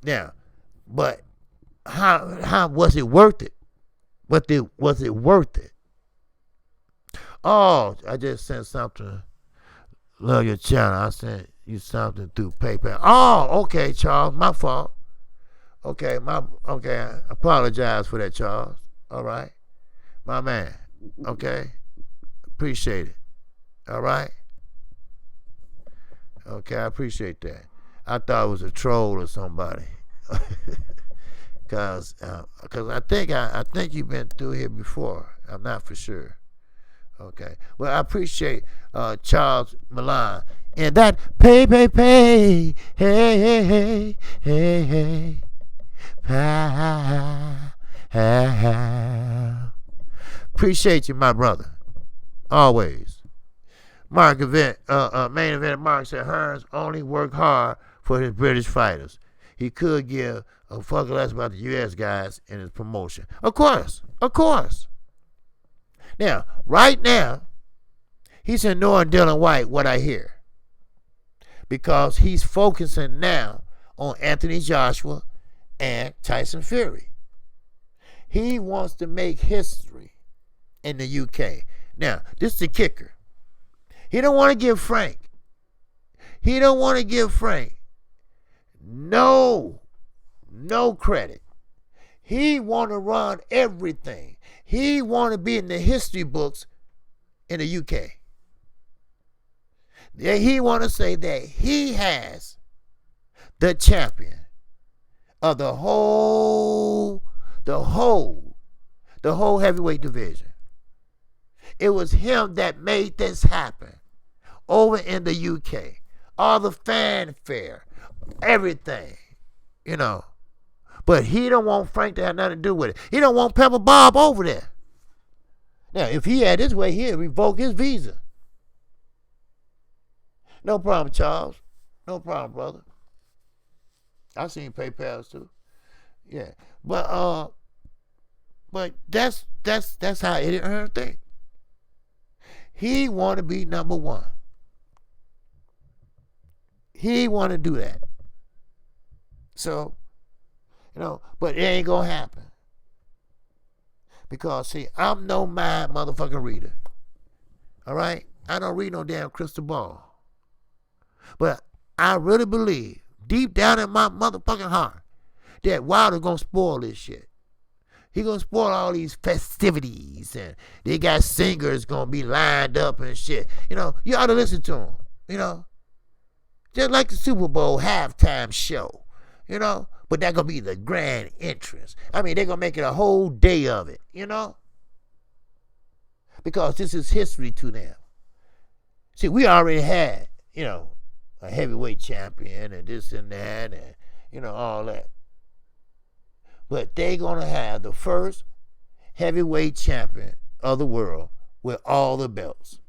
Now, but how was it worth it? Was it worth it? Oh, I just sent something. Love your channel. I sent you something through PayPal. Oh, okay, Charles, my fault. Okay, I apologize for that, Charles. All right. My man. Okay? Appreciate it. All right? Okay, I appreciate that. I thought it was a troll or somebody. Cause I think you've been through here before. I'm not for sure. Okay. Well, I appreciate Charles Milan and that pay, hey, hey, hey, hey. Appreciate you, my brother. Always. Main event. Mark said Hearns only worked hard for his British fighters. He could give a fuck less about the U.S. guys in his promotion. Of course. Now, right now, he's ignoring Dylan White, what I hear. Because he's focusing now on Anthony Joshua and Tyson Fury. He wants to make history in the UK. Now, this is the kicker. He don't want to give Frank no credit. He want to run everything. He want to be in the history books in the UK. He want to say that he has the champion of the whole heavyweight division. It was him that made this happen over in the UK. All the fanfare, everything, But he don't want Frank to have nothing to do with it. He don't want Pepper Bob over there. Now, if he had his way, he'd revoke his visa. No problem, Charles. No problem, brother. I seen PayPal's too. Yeah, but that's how Eddie Hearn think. He want to be number one. He want to do that. So, but it ain't gonna happen. Because, see, I'm no mind motherfucking reader. All right? I don't read no damn crystal ball. But I really believe, deep down in my motherfucking heart, that Wilder gonna spoil this shit. He gonna spoil all these festivities, and they got singers gonna be lined up and shit. You ought to listen to them. Just like the Super Bowl halftime show. But that gonna be the grand entrance. I mean, they're gonna make it a whole day of it. Because this is history to them. See, we already had, a heavyweight champion and this and that and, all that. But they gonna have the first heavyweight champion of the world with all the belts.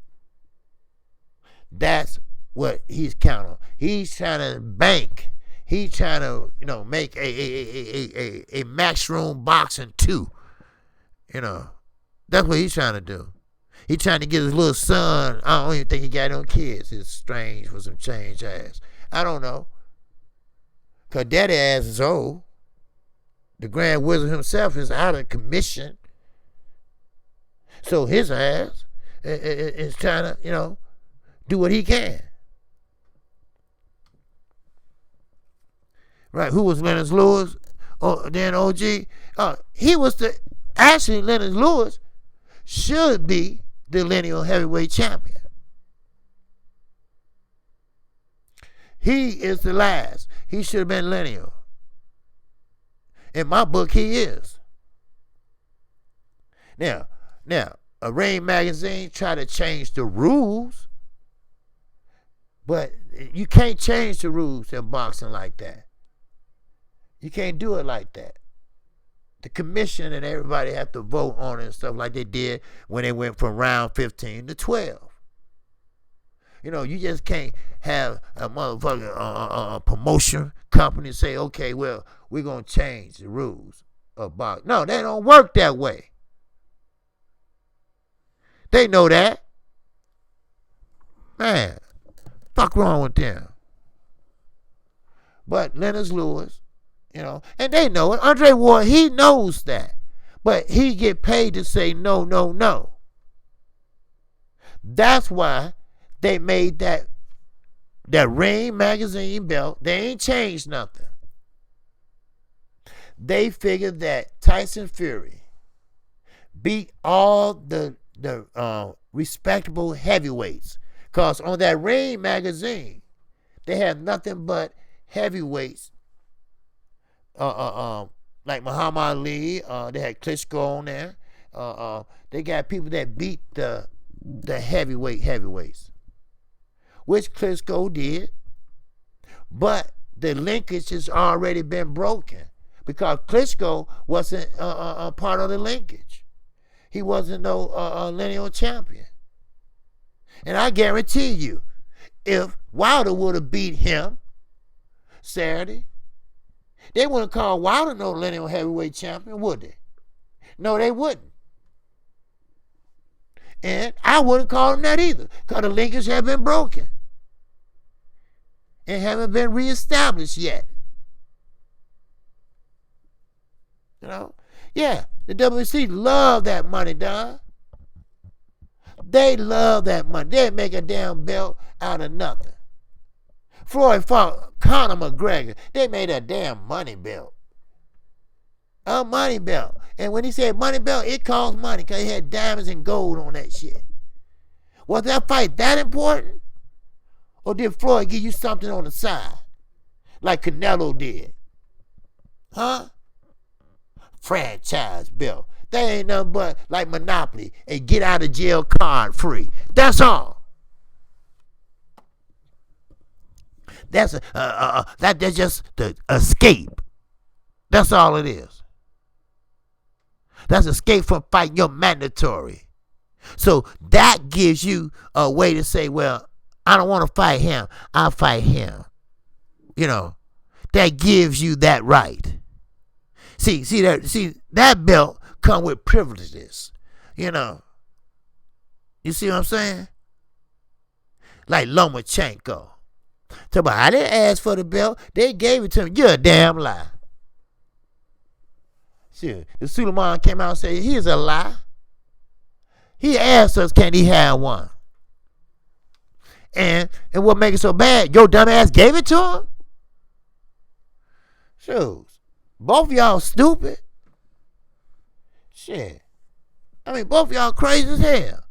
That's what he's counting on. He's trying to bank. He's trying to, make a Matchroom Boxing 2. That's what he's trying to do. He's trying to get his little son. I don't even think he got no kids. It's strange for some change ass. I don't know. Because daddy ass is old. The Grand Wizard himself is out of commission. So his ass is trying to, do what he can. Right, who was Lennox Lewis? Then OG? He was actually Lennox Lewis should be the lineal heavyweight champion. He is the last. He should have been lineal. In my book, he is. Now, a Rain magazine tried to change the rules, but you can't change the rules in boxing like that. You can't do it like that. The commission and everybody have to vote on it and stuff like they did when they went from round 15 to 12. You just can't have a motherfucking promotion company say, okay, well, we're going to change the rules of boxing. No, they don't work that way. They know that. Man, fuck wrong with them. But Lennox Lewis, and they know it. Andre Ward, he knows that. But he get paid to say no, no, no. That's why they made that Ring magazine belt. They ain't changed nothing. They figured that Tyson Fury beat all the respectable heavyweights. Cause on that Ring magazine, they had nothing but heavyweights. Like Muhammad Ali. They had Klitschko on there. They got people that beat the heavyweights, which Klitschko did. But the linkage has already been broken because Klitschko wasn't a part of the linkage. He wasn't no lineal champion. And I guarantee you, if Wilder would have beat him Saturday, they wouldn't call Wilder no lineal heavyweight champion, would they? No, they wouldn't. And I wouldn't call him that either, because the linkage had been broken and haven't been reestablished yet. You know? Yeah, the WC love that money, Don. They love that money. They'd make a damn belt out of nothing. Floyd fought Conor McGregor. They made a damn money belt. A money belt. And when he said money belt, it cost money because he had diamonds and gold on that shit. Was that fight that important? Or did Floyd give you something on the side? Like Canelo did? Huh? Franchise belt. That ain't nothing but like Monopoly, a get out of jail card free. That's all. That's that's just the escape. That's all it is. That's escape from fighting your mandatory. So that gives you a way to say, well, I don't want to fight him. I'll fight him. You know, that gives you that right. See that belt come with privileges. You know. You see what I'm saying? Like Lomachenko. Talk about, I didn't ask for the belt. They gave it to me. You're a damn lie. Shit. The Suleiman came out and said, here's a lie. He asked us, can he have one? And what makes it so bad, your dumb ass gave it to him? Shoot. Both of y'all stupid. Shit. I mean, both of y'all crazy as hell.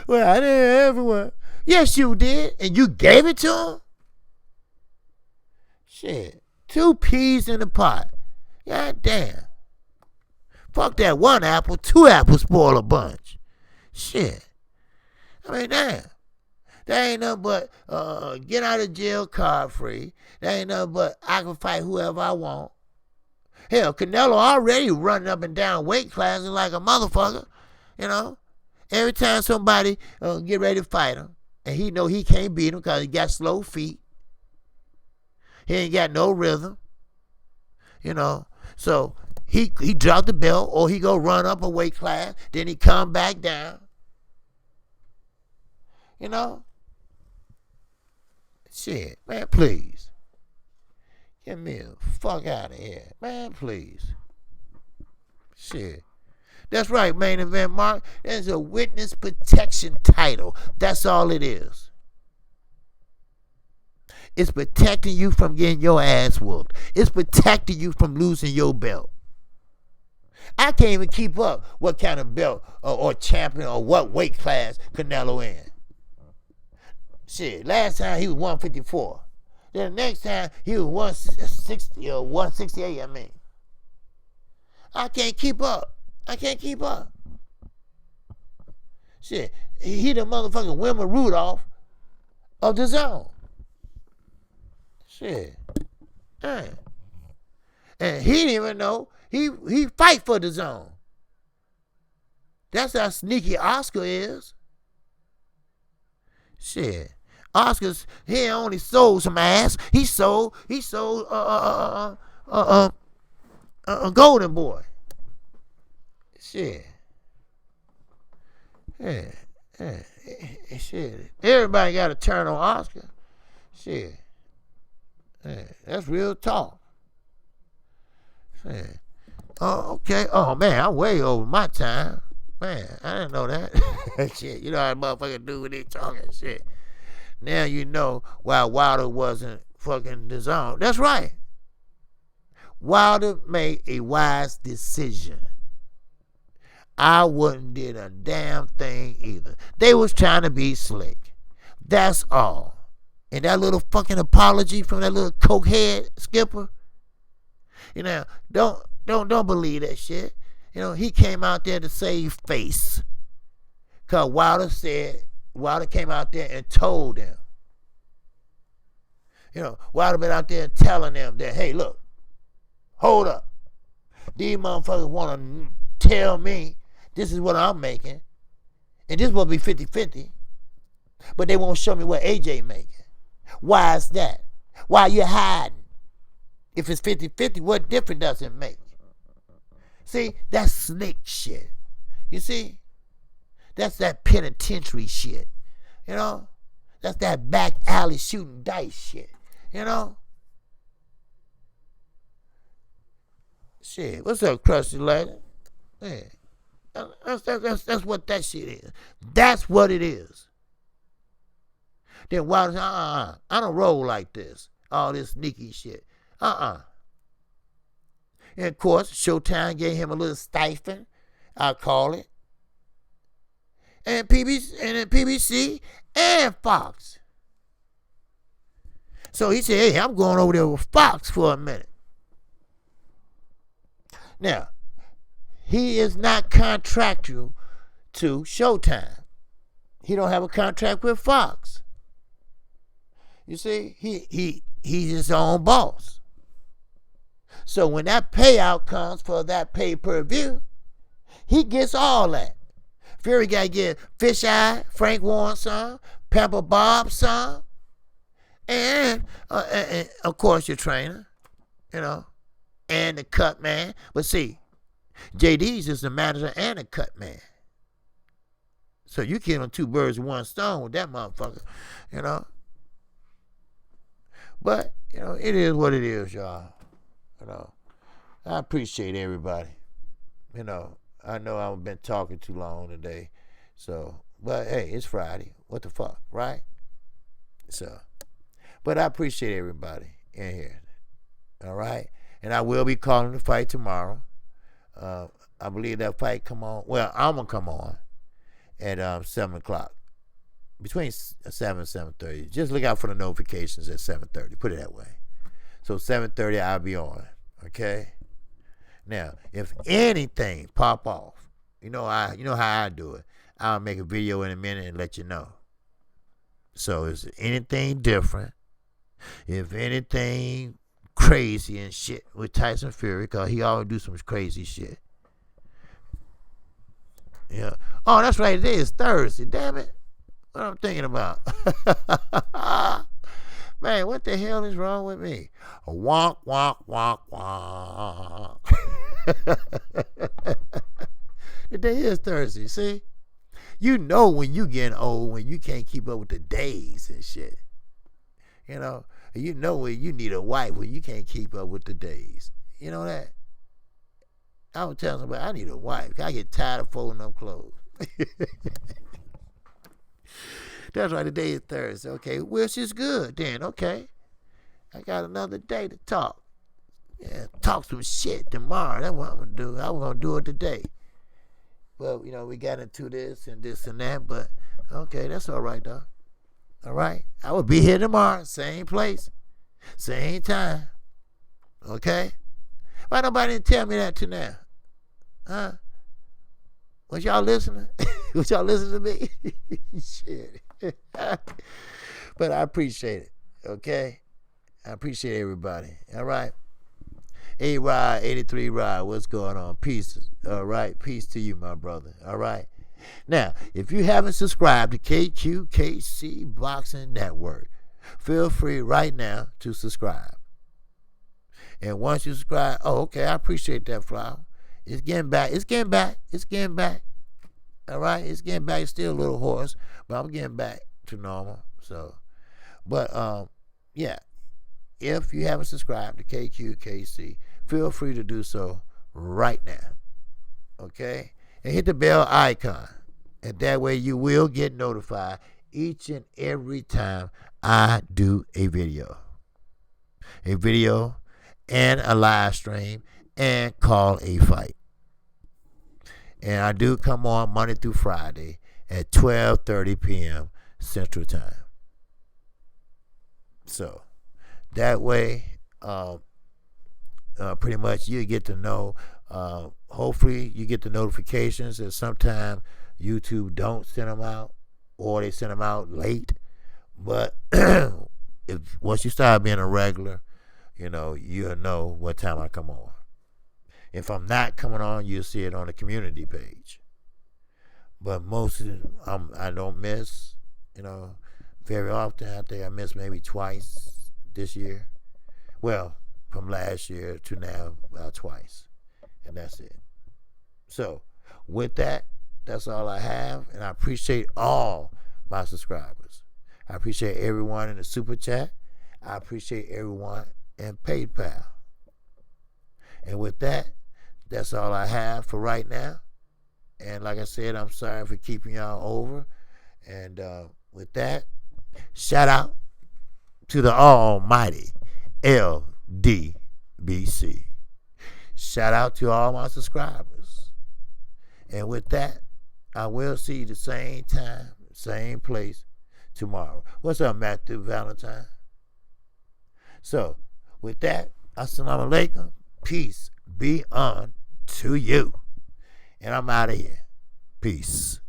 Well, I didn't have one. Yes, you did. And you gave it to him? Shit. 2 peas in the pot. God damn. Fuck that 1 apple. 2 apples spoil a bunch. Shit. I mean, damn. That ain't nothing but get out of jail card free. That ain't nothing but I can fight whoever I want. Hell, Canelo already running up and down weight classes like a motherfucker. You know? Every time somebody get ready to fight him, and he know he can't beat him because he got slow feet. He ain't got no rhythm. You know? So he dropped the belt or he go run up a weight class, then he come back down. You know? Shit, man, please. Get me the fuck out of here. Man, please. Shit. That's right, main event, Mark. There's a witness protection title. That's all it is. It's protecting you from getting your ass whooped. It's protecting you from losing your belt. I can't even keep up what kind of belt or champion or what weight class Canelo in. Shit, last time he was 154. Then the next time he was 160 or 168, I mean. I can't keep up. Shit, he the motherfucking Wilmer Rudolph of the zone. Shit. Man. And he didn't even know he fight for the zone. That's how sneaky Oscar is. Shit. Oscar's, he only sold some ass. He sold a Golden Boy. Shit. Yeah. Shit. Everybody got to turn on Oscar. Shit. Yeah. That's real talk. Shit. Oh, okay. Oh, man, I'm way over my time. Man, I didn't know that. Shit. You know how motherfuckers do when they talking shit. Now you know why Wilder wasn't fucking the zone. That's right. Wilder made a wise decision. I wouldn't did a damn thing either. They was trying to be slick. That's all. And that little fucking apology from that little cokehead skipper, you know, don't believe that shit. You know, he came out there to save face. Cause Wilder came out there and told them. You know, Wilder been out there telling them that, hey, look, hold up. These motherfuckers want to tell me this is what I'm making, and this will be 50-50, but they won't show me what AJ making. Why is that? Why are you hiding? If it's 50-50, what difference does it make? See, that's slick shit. You see? That's that penitentiary shit. You know? That's that back alley shooting dice shit. You know? Shit. What's up, crusty lady? Yeah. That's what that shit is. That's what it is. Then Wilder said, I don't roll like this. All this sneaky shit. And of course, Showtime gave him a little stipend, I call it. And PBC and Fox. So he said, hey, I'm going over there with Fox for a minute. Now, he is not contractual to Showtime. He don't have a contract with Fox. You see, he's his own boss. So when that payout comes for that pay-per-view, he gets all that. Fury got to get Fisheye, Frank Warren some, Pepper Bob some, and of course your trainer, you know, and the cut man. But see, JD's is the manager and the cut man. So you killing two birds with one stone with that motherfucker, you know. But, you know, it is what it is, y'all. You know, I appreciate everybody. You know I've been talking too long today. So, but hey, it's Friday. What the fuck, right? So, but I appreciate everybody in here. All right? And I will be calling the fight tomorrow. I believe that fight come on. Well, I'm going to come on at 7 o'clock. Between 7 and 7:30. Just look out for the notifications at 7:30. Put it that way. So 7:30 I'll be on. Okay? Now, if anything pop off, you know how I do it. I'll make a video in a minute and let you know. So is anything different? If anything crazy and shit with Tyson Fury, because he always do some crazy shit. Yeah. Oh, that's right. Today is Thursday. Damn it. What I'm thinking about. Man, what the hell is wrong with me? Wonk, wonk, wonk, wonk. Today is Thursday, see? You know when you getting old, when you can't keep up with the days and shit. You know when you need a wife when you can't keep up with the days. You know that? I was telling somebody, I need a wife. I get tired of folding up clothes. That's right, today is Thursday. Okay, which is good then, okay. I got another day to talk. Yeah, talk some shit tomorrow. That's what I'm going to do. I was going to do it today. Well, you know, we got into this and that, but okay, that's all right, though. All right? I will be here tomorrow, same place, same time. Okay? Why nobody didn't tell me that till now? Huh? Was y'all listening? Was y'all listening to me? Shit. But I appreciate it. Okay? I appreciate everybody. All right? Hey, Rod, 83 Rod, what's going on? Peace. All right? Peace to you, my brother. All right? Now, if you haven't subscribed to KQKC Boxing Network, feel free right now to subscribe. And once you subscribe, oh, okay, I appreciate that, Flower. It's getting back. It's getting back. It's getting back. All right? It's getting back. It's still a little hoarse, but I'm getting back to normal. So, but, yeah. If you haven't subscribed to KQKC, feel free to do so right now. Okay? And hit the bell icon. And that way you will get notified each and every time I do a video. A video and a live stream and call a fight. And I do come on Monday through Friday at 12:30 p.m. Central Time. So that way, pretty much you get to know. Hopefully, you get the notifications. And sometimes YouTube don't send them out, or they send them out late. But if once you start being a regular, you'll know what time I come on. If I'm not coming on, you'll see it on the community page. But most of them, I don't miss, very often. I think I missed maybe twice this year. Well, from last year to now, twice. And that's it. So, with that, that's all I have. And I appreciate all my subscribers. I appreciate everyone in the Super Chat. I appreciate everyone in PayPal. And with that, that's all I have for right now. And like I said, I'm sorry for keeping y'all over. And with that, shout out to the almighty LDBC. Shout out to all my subscribers. And with that, I will see you the same time, same place tomorrow. What's up, Matthew Valentine? So, with that, assalamu alaikum. Peace be unto you. And I'm out of here. Peace.